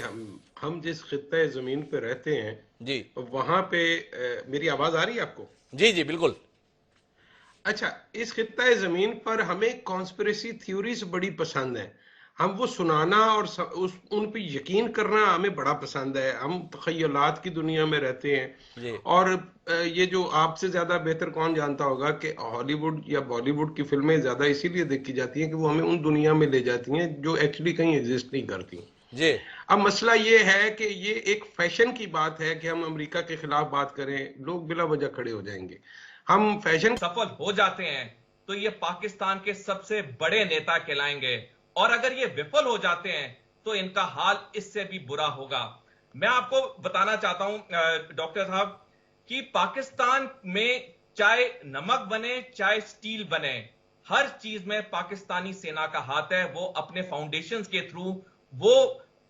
हम जिस खित्ते जमीन पे रहते हैं जी वहां पे मेरी आवाज आ रही है आपको? जी जी बिल्कुल। अच्छा, इस खित्ते जमीन पर हमें कॉन्स्पिरेसी थ्योरीज बड़ी पसंद है। हम वो सुनाना और उन पे यकीन करना हमें बड़ा पसंद है। हम तखयलात की दुनिया में रहते हैं। जी और ये जो आपसे ज्यादा बेहतर कौन जानता होगा कि हॉलीवुड या बॉलीवुड की फिल्में ज्यादा इसीलिए देखी जाती हैं कि वो हमें उन दुनिया में ले जाती हैं जो एक्चुअली कहीं एग्जिस्ट नहीं करती। जी अब मसला ये है कि ये एक फैशन की बात है कि हम अमेरिका के खिलाफ बात करें, लोग बिला वजह खड़े हो जाएंगे। हम फैशन सफल हो जाते हैं तो ये पाकिस्तान के सबसे बड़े नेता कहलाएंगे, और अगर ये विफल हो जाते हैं तो इनका हाल इससे भी बुरा होगा। मैं आपको बताना चाहता हूं डॉक्टर साहब कि पाकिस्तान में चाहे नमक बने चाहे स्टील बने, हर चीज में पाकिस्तानी सेना का हाथ है। वो अपने फाउंडेशंस के थ्रू वो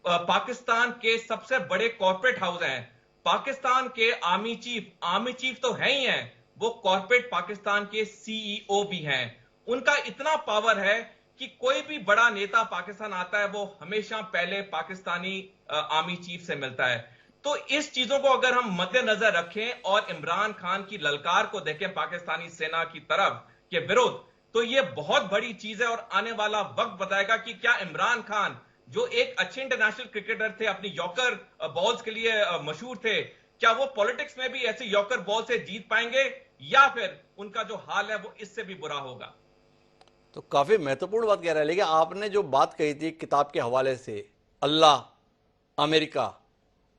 पाकिस्तान के सबसे बड़े कॉर्पोरेट हाउस हैं। पाकिस्तान के आर्मी चीफ तो है ही हैं, वो कॉर्पोरेट पाकिस्तान के सीईओ भी हैं। उनका इतना पावर है कि कोई भी बड़ा नेता पाकिस्तान आता है वो हमेशा पहले पाकिस्तानी आर्मी चीफ से मिलता है। तो इस चीजों को अगर हम मद्देनजर रखें और इमरान खान की ललकार को देखें पाकिस्तानी सेना की तरफ के विरुद्ध, तो ये बहुत बड़ी चीज है। और आने वाला वक्त बताएगा कि क्या इमरान खान जो एक अच्छे इंटरनेशनल क्रिकेटर थे, अपनी यॉर्कर बॉल्स के लिए मशहूर थे, क्या वो पॉलिटिक्स में भी ऐसे यॉर्कर बॉल से जीत पाएंगे या फिर उनका जो हाल है वो इससे भी बुरा होगा? तो काफी महत्वपूर्ण बात कह रहा है। लेकिन आपने जो बात कही थी किताब के हवाले से, अल्लाह, अमेरिका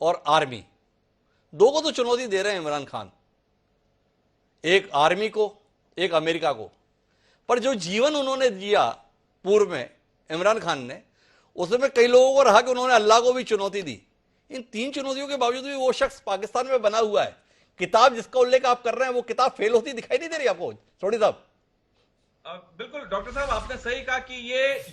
और आर्मी, दो को तो चुनौती दे रहे हैं इमरान खान, एक आर्मी को एक अमेरिका को। पर जो जीवन उन्होंने जिया पूर्व में इमरान खान ने, उसमें कई लोगों को रहा कि उन्होंने अल्लाह को भी चुनौती दी। इन तीन चुनौतियों के बावजूद भी वो शख्स पाकिस्तान में बना हुआ है। किताब जिसका उल्लेख आप कर रहे हैं वो किताब फेल होती दिखाई नहीं दे रही आपको सोढ़ी साहब? बिल्कुल डॉक्टर साहब, आपने सही कहा कि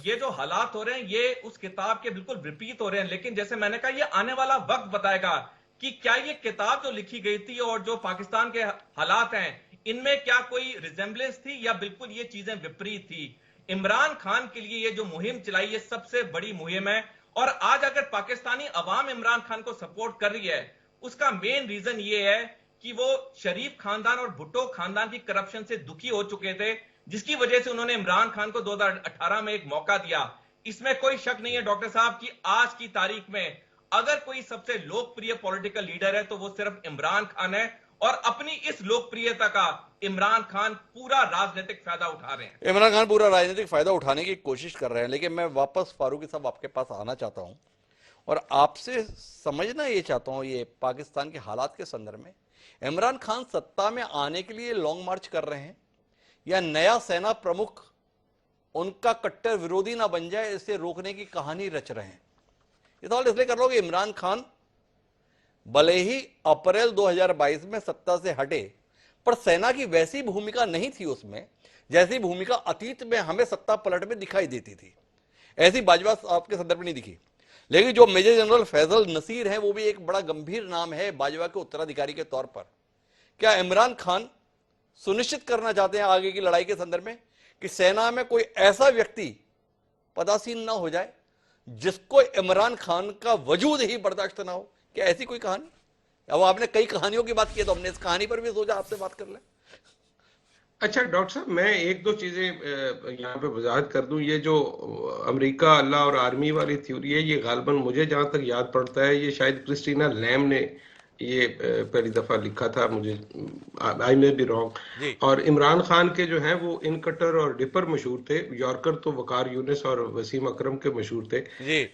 ये जो हालात हो रहे हैं ये उस किताब के बिल्कुल विपरीत हो रहे हैं। लेकिन जैसे मैंने कहा, ये आने वाला वक्त बताएगा कि क्या ये किताब जो लिखी गई थी और जो पाकिस्तान के हालात हैं इनमें क्या कोई रिजेंबलेंस थी या बिल्कुल ये चीजें विपरीत थी। इमरान खान के लिए ये जो मुहिम चलाई ये सबसे बड़ी मुहिम है। और आज अगर पाकिस्तानी अवाम इमरान खान को सपोर्ट कर रही है, उसका मेन रीजन ये है कि वो शरीफ खानदान और भुट्टो खानदान की करप्शन से दुखी हो चुके थे, जिसकी वजह से उन्होंने इमरान खान को 2018 में एक मौका दिया। इसमें कोई शक नहीं है डॉक्टर साहब कि आज की तारीख में अगर कोई सबसे लोकप्रिय पॉलिटिकल लीडर है तो वो सिर्फ इमरान खान है। और अपनी इस लोकप्रियता का इमरान खान पूरा राजनीतिक फायदा उठा रहे हैं। इमरान खान पूरा राजनीतिक फायदा उठाने की कोशिश कर रहे हैं। लेकिन मैं वापस फारूकी साहब आपके पास आना चाहता हूं और आपसे समझना ये चाहता हूं, ये पाकिस्तान के हालात के संदर्भ में इमरान खान सत्ता में आने के लिए लॉन्ग मार्च कर रहे हैं या नया सेना प्रमुख उनका कट्टर विरोधी ना बन जाए इसे रोकने की कहानी रच रहे हैं? ये सवाल इसलिए कर रहा हूं कि इमरान खान भले ही अप्रैल 2022 में सत्ता से हटे, पर सेना की वैसी भूमिका नहीं थी उसमें जैसी भूमिका अतीत में हमें सत्ता पलट में दिखाई देती थी। ऐसी बाजवा साहब के संदर्भ में नहीं दिखी। लेकिन जो मेजर जनरल फैजल नसीर हैं वो भी एक बड़ा गंभीर नाम है बाजवा के उत्तराधिकारी के तौर पर। क्या इमरान खान सुनिश्चित करना चाहते हैं आगे की लड़ाई के संदर्भ में कि सेना में कोई ऐसा व्यक्ति पदासीन ना हो जाए जिसको इमरान खान का वजूद ही बर्दाश्त ना हो? क्या ऐसी कोई कहानी? अब आपने कई कहानियों की बात की तो हमने इस कहानी पर भी सोचा आपसे बात कर लें। अच्छा डॉक्टर साहब, मैं एक दो चीजें यहाँ पे वजाहत कर दूं। ये जो अमेरिका, अल्लाह और आर्मी वाली थ्योरी है, ये गालबन मुझे जहां तक याद पड़ता है ये शायद क्रिस्टीना लैम ने ये पहली दफा लिखा था, मुझे आई मे बी रॉन्ग। और इमरान खान के जो हैं वो इन कटर और डिपर मशहूर थे, यॉर्कर तो वकार यूनिस और वसीम अकरम के मशहूर थे।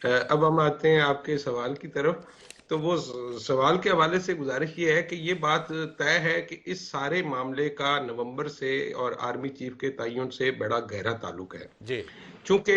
अब हम आते हैं आपके सवाल की तरफ। तो वो सवाल के हवाले से गुजारिश ये है कि ये बात तय है कि इस सारे मामले का नवंबर से और आर्मी चीफ के तयन से बड़ा गहरा ताल्लुक है जी। चूंकि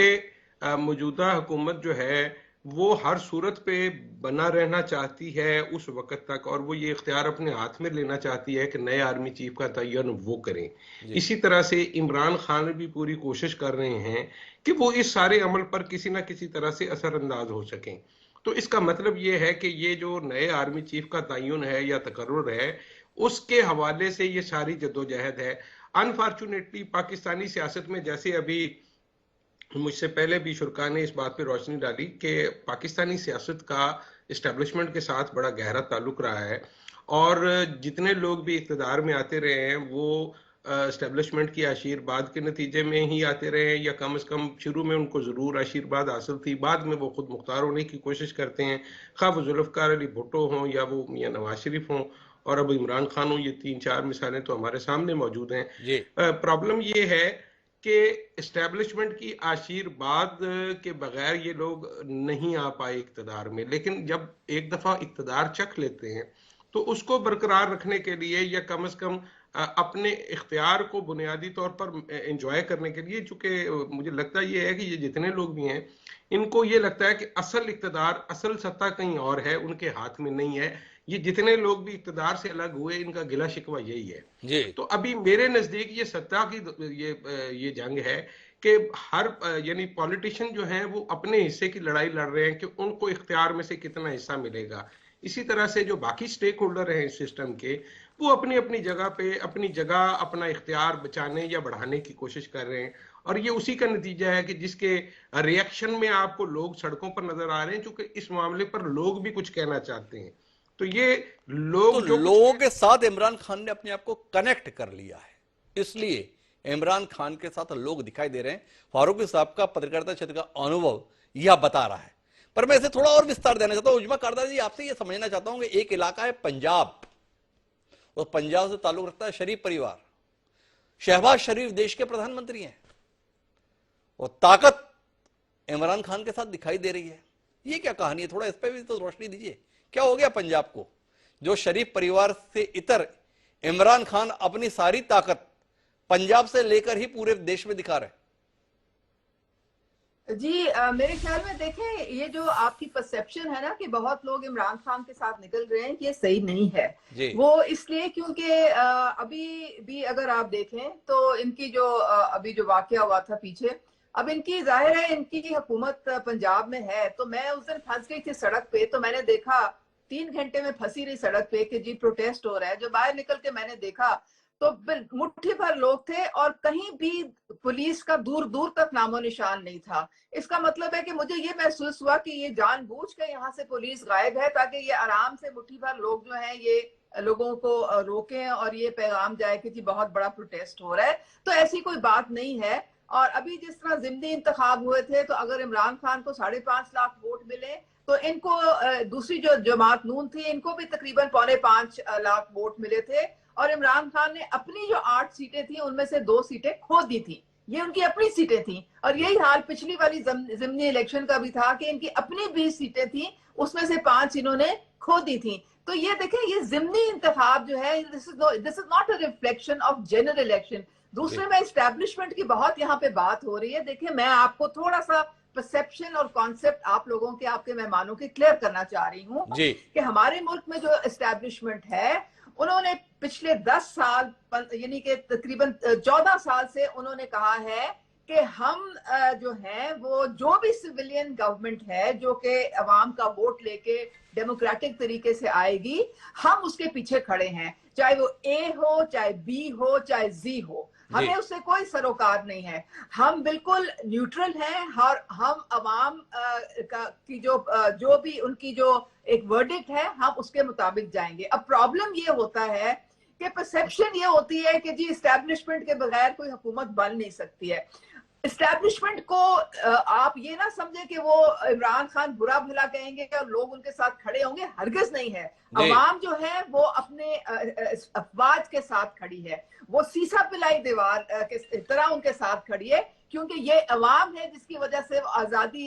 मौजूदा हुकूमत जो है वो हर सूरत पे बना रहना चाहती है उस वक्त तक, और वो ये इख्तियार अपने हाथ में लेना चाहती है कि नए आर्मी चीफ का तयन वो करें। इसी तरह से इमरान खान भी पूरी कोशिश कर रहे हैं कि वो इस सारे अमल पर किसी ना किसी तरह से असरअंदाज हो सकें। तो इसका मतलब ये है कि ये जो नए आर्मी चीफ का तयन है या तकर्रुर है उसके हवाले से ये सारी जद्दोजहद है। अनफॉर्चुनेटली पाकिस्तानी सियासत में, जैसे अभी मुझसे पहले भी शुरा ने इस बात पे रोशनी डाली कि पाकिस्तानी सियासत का इस्टेब्लिशमेंट के साथ बड़ा गहरा ताल्लुक रहा है, और जितने लोग भी इक़्तिदार में आते रहे हैं वो इस्टेब्लिशमेंट की आशीर्वाद के नतीजे में ही आते रहे हैं, या कम से कम शुरू में उनको ज़रूर आशीर्वाद हासिल थी, बाद में वो खुद मुख्तार होने की कोशिश करते हैं, खा वो जुल्फ़िकार अली भुट्टो हों या वो मियां नवाज शरीफ हों और अब इमरान खान हों। ये 3-4 मिसालें तो हमारे सामने मौजूद हैं। प्रॉब्लम ये है कि इस्टेब्लिशमेंट की आशीर्वाद के बगैर ये लोग नहीं आ पाए इक़्तिदार में, लेकिन जब एक दफ़ा इक़्तिदार चख लेते हैं तो उसको बरकरार रखने के लिए या कम से कम अपने इख्तियार को बुनियादी तौर पर एंजॉय करने के लिए, चूंकि मुझे लगता ये है कि ये जितने लोग भी हैं इनको ये लगता है कि असल इक़्तिदार, असल सत्ता कहीं और है, उनके हाथ में नहीं है। ये जितने लोग भी इक़्तिदार से अलग हुए इनका गिला शिकवा यही है जी। तो अभी मेरे नजदीक ये सत्ता की ये जंग है कि हर यानी पॉलिटिशियन जो हैं वो अपने हिस्से की लड़ाई लड़ रहे हैं कि उनको इख्तियार में से कितना हिस्सा मिलेगा। इसी तरह से जो बाकी स्टेक होल्डर हैं इस सिस्टम के, वो अपनी अपनी जगह पे अपनी जगह अपना इख्तियार बचाने या बढ़ाने की कोशिश कर रहे हैं, और ये उसी का नतीजा है कि जिसके रिएक्शन में आपको लोग सड़कों पर नजर आ रहे हैं, क्योंकि इस मामले पर लोग भी कुछ कहना चाहते हैं। तो ये लोग तो लोगों के साथ इमरान खान ने अपने आप को कनेक्ट कर लिया है, इसलिए इमरान खान के साथ लोग दिखाई दे रहे हैं। फारूकी साहब का पत्रकारिता क्षेत्र का अनुभव यह बता रहा है, पर मैं इसे थोड़ा और विस्तार देना चाहता हूं। उजमा कारदार जी, आपसे यह समझना चाहता हूं कि एक इलाका है पंजाब, और पंजाब से ताल्लुक रखता है शरीफ परिवार। शहबाज शरीफ देश के प्रधानमंत्री हैं और ताकत इमरान खान के साथ दिखाई दे रही है। ये क्या कहानी है? थोड़ा इस पर भी तो रोशनी दीजिए। क्या हो गया पंजाब को, जो शरीफ परिवार से इतर इमरान खान अपनी सारी ताकत पंजाब से लेकर ही पूरे देश में दिखा रहे? जी मेरे ख्याल में देखें, ये जो आपकी परसेप्शन है ना कि बहुत लोग इमरान खान के साथ निकल रहे हैं, ये सही नहीं है। वो इसलिए क्योंकि अभी भी अगर आप देखें तो इनकी जो अभी जो वाकया हुआ था पीछे, अब इनकी जाहिर है इनकी हुकूमत पंजाब में है। तो मैं उस दिन फंस गई थी सड़क पे, तो मैंने देखा 3 घंटे में फंसी रही सड़क पे कि जी प्रोटेस्ट हो रहा है। जो बाहर निकल के मैंने देखा तो मुट्ठी भर लोग थे और कहीं भी पुलिस का दूर दूर तक नामो निशान नहीं था। इसका मतलब है कि मुझे ये महसूस हुआ कि ये जानबूझ के यहाँ से पुलिस गायब है ताकि ये आराम से मुट्ठी भर लोग जो हैं ये लोगों को रोकें और ये पैगाम जाए कि जी बहुत बड़ा प्रोटेस्ट हो रहा है। तो ऐसी कोई बात नहीं है। और अभी जिस तरह ज़िमनी इंतखाब हुए थे, तो अगर इमरान खान को 5.5 लाख वोट मिले तो इनको दूसरी जो जमात नून थी इनको भी तकरीबन 4.5 लाख वोट मिले थे, और इमरान खान ने अपनी जो 8 सीटें थी उनमें से 2 सीटें खो दी थी। ये उनकी अपनी सीटें थी, और यही हाल पिछली वाली ज़िमनी इलेक्शन का भी था कि इनकी अपनी 20 सीटें थी, उसमें से 5 इन्होंने खो दी थी। तो ये देखें, ये ज़िमनी इंतखाब जो है, this is not a reflection of general election. दूसरे में एस्टैब्लिशमेंट की बहुत यहाँ पे बात हो रही है। देखिए, मैं आपको थोड़ा सा परसेप्शन और कॉन्सेप्ट आप लोगों के, आपके मेहमानों के क्लियर करना चाह रही हूँ कि हमारे मुल्क में जो एस्टैब्लिशमेंट है उन्होंने पिछले 10 साल यानी कि तकरीबन 14 साल से उन्होंने कहा है कि हम जो है वो जो भी सिविलियन गवर्नमेंट है जो कि अवाम का वोट लेके डेमोक्रेटिक तरीके से आएगी, हम उसके पीछे खड़े हैं, चाहे वो ए हो, चाहे बी हो, चाहे जी हो, हमें उससे कोई सरोकार नहीं है। हम बिल्कुल न्यूट्रल हैं और हम अवाम की जो भी उनकी जो एक वर्डिक्ट है हम उसके मुताबिक जाएंगे। अब प्रॉब्लम ये होता है कि परसेप्शन ये होती है कि जी इस्टेब्लिशमेंट के बगैर कोई हुकूमत बन नहीं सकती है। इस्टेब्लिशमेंट को आप ये ना समझे कि वो इमरान खान बुरा भला कहेंगे और लोग उनके साथ खड़े होंगे, हरगिज नहीं है। अवाम जो है वो अपने अफवाज के साथ खड़ी है, वो सीसा पिलाई दीवार के तरह उनके साथ खड़ी है, क्योंकि ये अवाम है जिसकी वजह से आजादी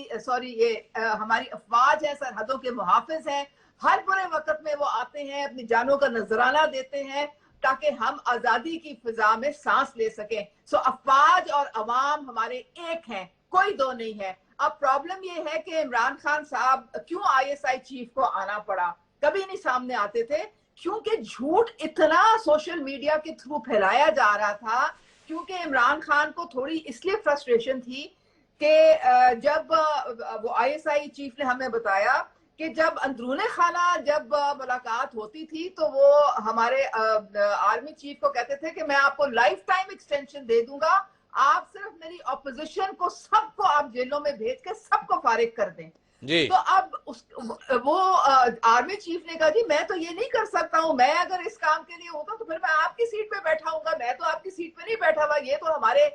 ये हमारी अफवाज है, सरहदों के मुहाफिज हैं, हर बुरे वक्त में वो आते हैं, अपनी जानों का नजराना देते हैं ताकि हम आजादी की फिजा में सांस ले सकें। सो अफवाज और अवाम हमारे एक हैं, कोई दो नहीं है। अब प्रॉब्लम ये है कि इमरान खान साहब क्यों ISI चीफ को आना पड़ा, कभी नहीं सामने आते थे, क्योंकि झूठ इतना सोशल मीडिया के थ्रू फैलाया जा रहा था, क्योंकि इमरान खान को थोड़ी इसलिए फ्रस्ट्रेशन थी कि जब वो ISI चीफ ने हमें बताया कि जब अंदरूने खाना जब मुलाकात होती थी तो वो हमारे आर्मी चीफ को कहते थे कि मैं आपको लाइफ टाइम एक्सटेंशन दे दूंगा, आप सिर्फ मेरी ऑपोजिशन को सबको आप जेलों में भेज के सबको फारिग कर दें जी। तो अब वो आर्मी चीफ ने कहा जी मैं तो ये नहीं कर सकता हूँ, मैं अगर इस काम के लिए होता तो फिर मैं आपकी सीट पे बैठा हूँगा, मैं तो आपकी सीट पे नहीं बैठा हुआ, ये तो हमारे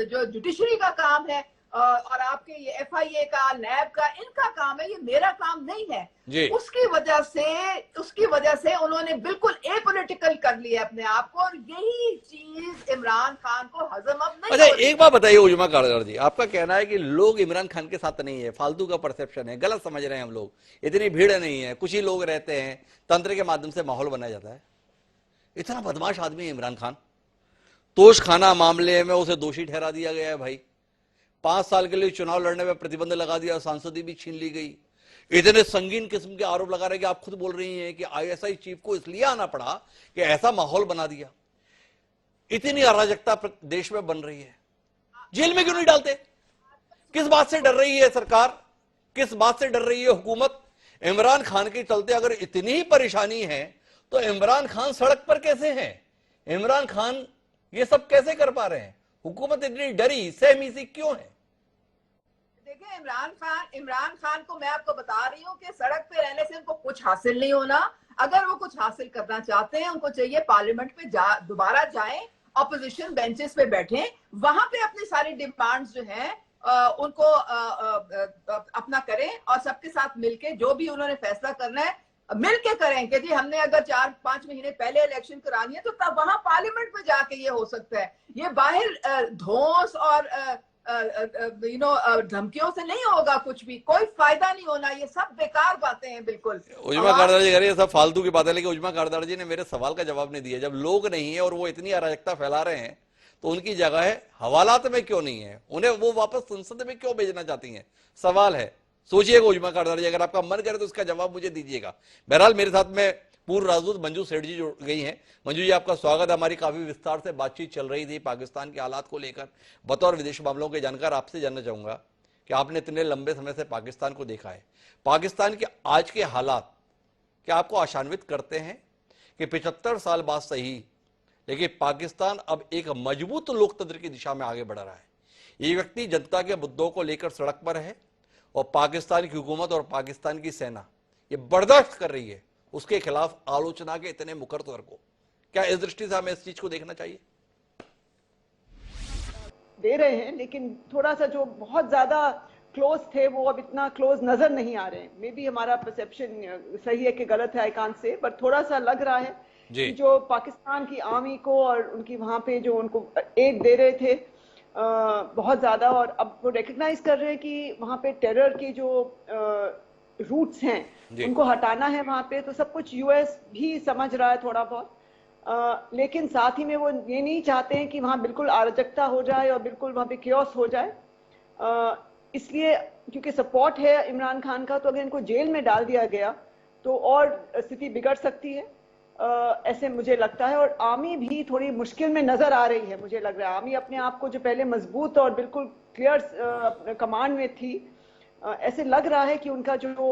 जो जुडिशरी का काम है और आपके ये FIA का, नैब का, इनका काम है, ये मेरा काम नहीं है जी। उसकी वजह से उन्होंने बिल्कुल एपॉलिटिकल कर लिया अपने आप को, और यही चीज इमरान खान को हजम अब नहीं। अच्छा एक बात बताइए उजमा कादर जी, आपका कहना है कि लोग इमरान खान के साथ नहीं है, फालतू का परसेप्शन है, गलत समझ रहे हैं हम लोग, इतनी भीड़ नहीं है, कुछ ही लोग रहते हैं, तंत्र के माध्यम से माहौल बनाया जाता है। इतना बदमाश आदमी है इमरान खान, तोशखाना मामले में उसे दोषी ठहरा दिया गया है भाई, 5 साल के लिए चुनाव लड़ने में प्रतिबंध लगा दिया, सांसदी भी छीन ली गई, इतने संगीन किस्म के आरोप लगा रहे कि आप खुद बोल रही हैं कि ISI चीफ को इसलिए आना पड़ा कि ऐसा माहौल बना दिया, इतनी अराजकता देश में बन रही है, जेल में क्यों नहीं डालते? किस बात से डर रही है सरकार, किस बात से डर रही है हुकूमत? इमरान खान के चलते अगर इतनी ही परेशानी है तो इमरान खान सड़क पर कैसे हैं? इमरान खान ये सब कैसे कर पा रहे हैं? हुकूमत इतनी डरी सहमी सी क्यों है? देखिए इमरान खान को मैं आपको बता रही हूँ कि सड़क पे रहने से उनको कुछ हासिल नहीं होना। अगर वो कुछ हासिल करना चाहते हैं, उनको चाहिए पार्लियामेंट पे दोबारा जाएं, ऑपोजिशन बेंचेस पे बैठें, वहां पे अपनी सारी डिमांड्स जो हैं उनको अपना करें और सबके साथ मिलके जो भी उन्होंने फैसला करना है मिलके करें कि जी हमने अगर 4-5 महीने पहले इलेक्शन करानी है तो तब वहां पार्लियामेंट में जाके ये हो सकता है। ये बाहर धौंस और धमकियों से नहीं होगा, कुछ भी कोई फायदा नहीं होना, ये सब बेकार बातें हैं बिल्कुल। उजमा कादर जी ये सब फालतू की बातें, लेकिन उजमा कादर जी ने मेरे सवाल का जवाब नहीं दिया। जब लोग नहीं है और वो इतनी अराजकता फैला रहे हैं तो उनकी जगह है हवालात में क्यों नहीं है? उन्हें वो वापस संसद में क्यों भेजना चाहती हैं? सवाल है, सोचिएगा उजमा कादर जी, अगर आपका मन करे तो उसका जवाब मुझे दीजिएगा। बहरहाल मेरे साथ में पूर्व राजदूत मंजू सेठ जी जुड़ गई हैं। मंजू जी आपका स्वागत है। हमारी काफी विस्तार से बातचीत चल रही थी पाकिस्तान के हालात को लेकर। बतौर विदेश मामलों के जानकार आपसे जानना चाहूंगा कि आपने इतने लंबे समय से पाकिस्तान को देखा है, पाकिस्तान के आज के हालात क्या आपको आशान्वित करते हैं कि 75 साल बाद सही, लेकिन पाकिस्तान अब एक मजबूत लोकतंत्र की दिशा में आगे बढ़ रहा है? ये व्यक्ति जनता के मुद्दों को लेकर सड़क पर है और पाकिस्तान की हुकूमत और पाकिस्तान की सेना ये बर्दाश्त कर रही है उसके खिलाफ आलोचना के इतने मुखर स्वर को। क्या इस दृष्टि से हमें इस चीज को देखना चाहिए? दे रहे हैं, लेकिन थोड़ा सा जो बहुत ज्यादा क्लोज थे वो अब इतना क्लोज नजर नहीं आ रहे हैं। मे बी हमारा परसेप्शन सही है कि गलत है, आई कांट से, बट थोड़ा सा लग रहा है कि जो पाकिस्तान की आर्मी को और उनकी वहां पे जो उनको एड दे रहे थे बहुत ज्यादा, और अब वो रिकग्नाइज कर रहे हैं कि वहां पे टेरर की जो रूट्स हैं उनको हटाना है वहां पे, तो सब कुछ US भी समझ रहा है थोड़ा बहुत, लेकिन साथ ही में वो ये नहीं चाहते हैं कि वहां बिल्कुल अराजकता हो जाए और बिल्कुल वहां पे क्योस हो जाए। इसलिए क्योंकि सपोर्ट है इमरान खान का, तो अगर इनको जेल में डाल दिया गया तो और स्थिति बिगड़ सकती है। ऐसे मुझे लगता है। और आर्मी भी थोड़ी मुश्किल में नजर आ रही है, मुझे लग रहा है। आर्मी अपने आप को जो पहले मजबूत और बिल्कुल क्लियर कमांड में थी, ऐसे लग रहा है कि उनका जो तो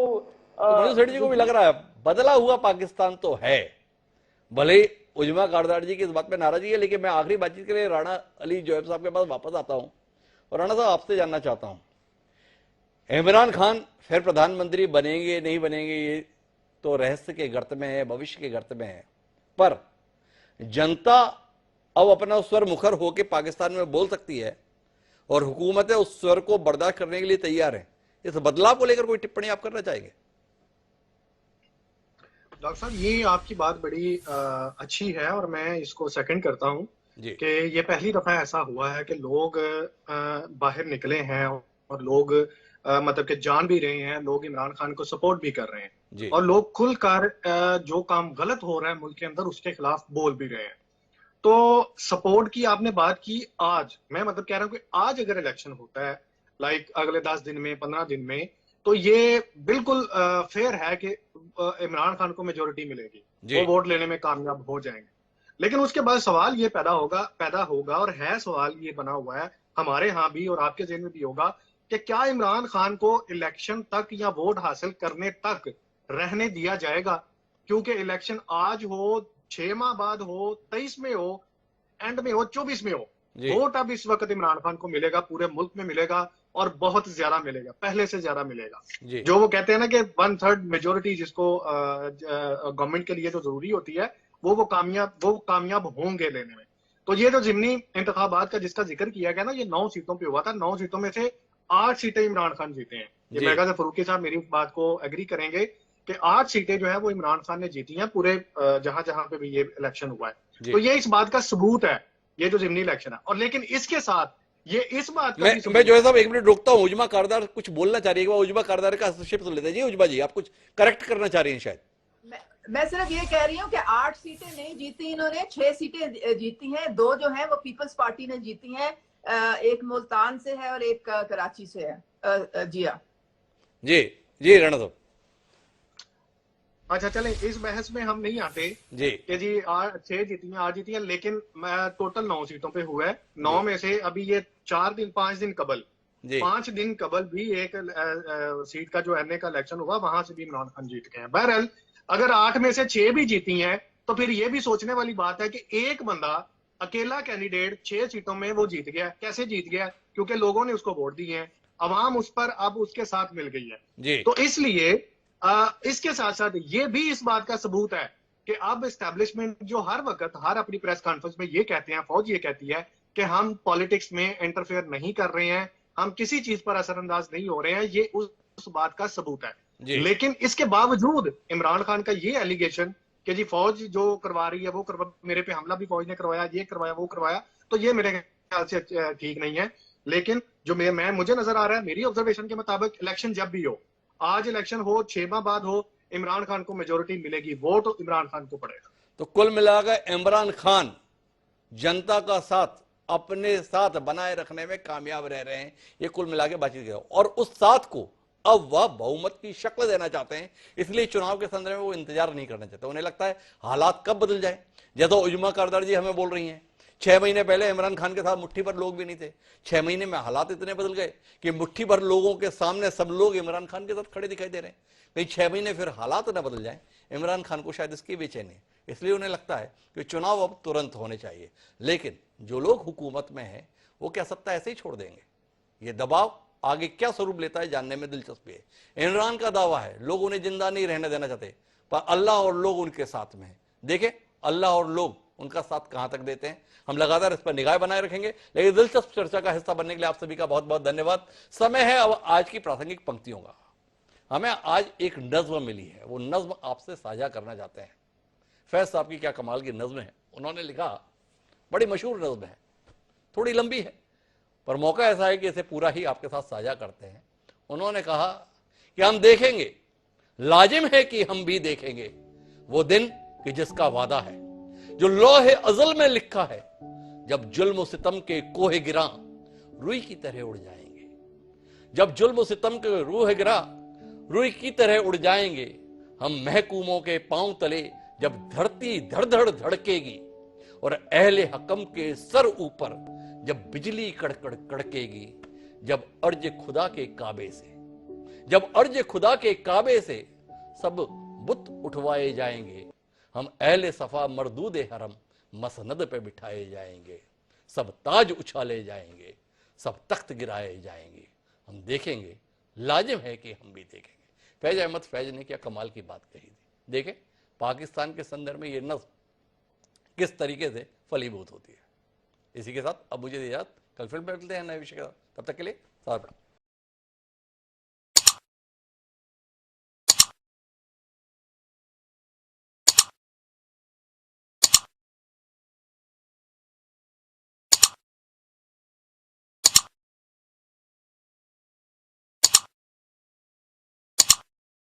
मनोज सेठ जी को भी लग रहा है बदला हुआ पाकिस्तान तो है। भले ही उजमा कारदार जी की इस बात पे नाराजगी है, लेकिन मैं आखिरी बातचीत के लिए राणा अली जोहब साहब के पास वापस आता हूं। और राणा साहब, आपसे जानना चाहता हूं, इमरान खान फिर प्रधानमंत्री बनेंगे नहीं बनेंगे ये तो रहस्य के गर्त में है, भविष्य के गर्त में है, पर जनता अब अपना स्वर मुखर होकर पाकिस्तान में बोल सकती है और हुकूमतें उस स्वर को बर्दाश्त करने के लिए तैयार है। इस बदलाव को लेकर कोई टिप्पणी आप करना चाहेंगे? डॉक्टर साहब, ये आपकी बात बड़ी अच्छी है और मैं इसको सेकंड करता हूँ कि ये पहली दफा ऐसा हुआ है कि लोग बाहर निकले हैं और लोग मतलब कि जान भी रहे हैं, लोग इमरान खान को सपोर्ट भी कर रहे हैं और लोग खुलकर जो काम गलत हो रहा है मुल्क के अंदर उसके खिलाफ बोल भी रहे हैं। तो सपोर्ट की आपने बात की, आज मैं मतलब कह रहा हूँ कि आज अगर इलेक्शन होता है लाइक अगले 10 दिन में 15 दिन में, तो ये बिल्कुल फेयर है कि इमरान खान को मेजोरिटी मिलेगी, वो वोट लेने में कामयाब हो जाएंगे। लेकिन उसके बाद सवाल ये पैदा होगा और है सवाल ये बना हुआ है हमारे यहाँ भी और आपके ज़हन में भी होगा कि क्या इमरान खान को इलेक्शन तक या वोट हासिल करने तक रहने दिया जाएगा? क्योंकि इलेक्शन आज हो, 6 माह बाद हो, 23 में हो, एंड में हो, 24 में हो, वोट अब इस वक्त इमरान खान को मिलेगा, पूरे मुल्क में मिलेगा और बहुत ज्यादा मिलेगा, पहले से ज्यादा मिलेगा। जो वो कहते हैं ना कि 1/3 मेजोरिटी जिसको गवर्नमेंट के लिए जो जरूरी होती है वो कामयाब होंगे लेने में। तो ये जो जिमनी इंतखाबात का जिसका जिक्र किया गया ना, ये 9 सीटों पे हुआ था, 9 सीटों में से 8 सीटें इमरान खान जीते हैं। ये मेगा फरूकी साहब मेरी बात को एग्री करेंगे कि 8 सीटें जो है वो इमरान खान ने जीती हैं पूरे जहां जहां पे भी ये इलेक्शन हुआ है। तो ये इस बात का सबूत है, ये जो जिमनी इलेक्शन है। और लेकिन इसके साथ ये इस बात का मैं जो है साहब 1 मिनट रोकता हूं। उजमा कारदार कुछ बोलना चाह रही है, उजमा कारदार का हस्तक्षेप सुन लेते हैं। जी उजमा जी, आप कुछ करेक्ट करना चाह रही हैं शायद। मैं सिर्फ ये कह रही हूँ कि 8 सीटें नहीं जीती इन्होंने, 6 सीटें जीती हैं। 2 जो है वो पीपल्स पार्टी ने जीती हैं, एक मुल्तान से है और एक कराची से है। जी राणा साहब। अच्छा चलें, इस बहस में हम नहीं आते कि जी 6 जीती हैं 8 जीती हैं, लेकिन टोटल 9 सीटों पे हुआ है। 9 में से अभी ये 5 दिन कबल भी एक सीट का जो एमए का इलेक्शन हुआ, वहां से भी इमरान खान जीत गए हैं। बहरहाल अगर 8 में से 6 भी जीती हैं तो फिर ये भी सोचने वाली बात है कि एक बंदा अकेला कैंडिडेट 6 सीटों में वो जीत गया। कैसे जीत गया? क्योंकि लोगों ने उसको वोट दिए हैं, अवाम उस पर अब उसके साथ मिल गई है। तो इसलिए इसके साथ साथ ये भी इस बात का सबूत है कि अब एस्टैब्लिशमेंट जो हर वक्त हर अपनी प्रेस कॉन्फ्रेंस में ये कहते हैं, फौज ये कहती है कि हम पॉलिटिक्स में इंटरफेयर नहीं कर रहे हैं, हम किसी चीज पर असरअंदाज नहीं हो रहे हैं, ये उस बात का सबूत है। लेकिन इसके बावजूद इमरान खान का ये एलिगेशन कि जी फौज जो करवा रही है वो मेरे पे हमला भी फौज ने करवाया, ये करवाया वो करवाया, तो ये मेरे ख्याल से ठीक नहीं है। लेकिन जो मुझे नजर आ रहा है, मेरी ऑब्जर्वेशन के मुताबिक, इलेक्शन जब भी हो, आज इलेक्शन हो 6 माह बाद हो, इमरान खान को मेजोरिटी मिलेगी, वोट इमरान खान को पड़ेगा। तो कुल मिलाकर इमरान खान जनता का साथ अपने साथ बनाए रखने में कामयाब रह रहे हैं, ये कुल मिला के बातचीत किया। और उस साथ को अब वह बहुमत की शक्ल देना चाहते हैं, इसलिए चुनाव के संदर्भ में वो इंतजार नहीं करना चाहते। उन्हें लगता है हालात कब बदल जाए। जैसा उजमा कारदार जी हमें बोल रही हैं, 6 महीने पहले इमरान खान के साथ मुट्ठी भर लोग भी नहीं थे, 6 महीने में हालात इतने बदल गए कि मुट्ठी भर लोगों के सामने सब लोग इमरान खान के साथ खड़े दिखाई दे रहे हैं। कहीं 6 महीने फिर हालात ना बदल जाए। इमरान खान को शायद इसकी बेचैनी, इसलिए उन्हें लगता है कि चुनाव अब तुरंत होने चाहिए। लेकिन जो लोग हुकूमत में हैं वो क्या सत्ता ऐसे ही छोड़ देंगे? ये दबाव आगे क्या स्वरूप लेता है जानने में दिलचस्पी है। इमरान का दावा है लोग उन्हें जिंदा नहीं रहने देना चाहते, पर अल्लाह और लोग उनके साथ में हैं। देखें अल्लाह और लोग उनका साथ कहां तक देते हैं। हम लगातार इस पर निगाह बनाए रखेंगे। लेकिन दिलचस्प चर्चा का हिस्सा बनने के लिए आप सभी का बहुत बहुत धन्यवाद। समय है अब आज की प्रासंगिक पंक्तियों का। हमें आज एक नज्म मिली है, वो नज्म आपसे साझा करना चाहते हैं। फैज साहब की क्या कमाल की नज्म है। उन्होंने लिखा, बड़ी मशहूर नज्म है, थोड़ी लंबी है, पर मौका ऐसा है कि इसे पूरा ही आपके साथ साझा करते हैं। उन्होंने कहा कि हम देखेंगे, लाजिम है कि हम भी देखेंगे वो दिन कि जिसका वादा है, जो लौहे अज़ल में लिखा है, जब जुल्म सितम के कोहे गिरा रुई की तरह उड़ जाएंगे। जब जुल्म सितम के रूह गिरा रुई की तरह उड़ जाएंगे, हम महकूमों के पांव तले जब धरती धड़ धड़ धड़केगी और अहले हकम के सर ऊपर जब बिजली कड़कड़ कड़केगी, जब अर्ज खुदा के काबे से, जब अर्ज खुदा के काबे से सब बुत उठवाए जाएंगे, हम अहले सफा मरदूद हरम मसनद पे बिठाए जाएंगे, सब ताज उछाले जाएंगे, सब तख्त गिराए जाएंगे, हम देखेंगे, लाजिम है कि हम भी देखेंगे। फैज अहमद फैज ने क्या कमाल की बात कही थी। देखें पाकिस्तान के संदर्भ में ये नज़्म किस तरीके से फलीभूत होती है। इसी के साथ अब मुझे इजाज़त, कल फिर मिलते हैं नए विषय के साथ, तब तक के लिए साथ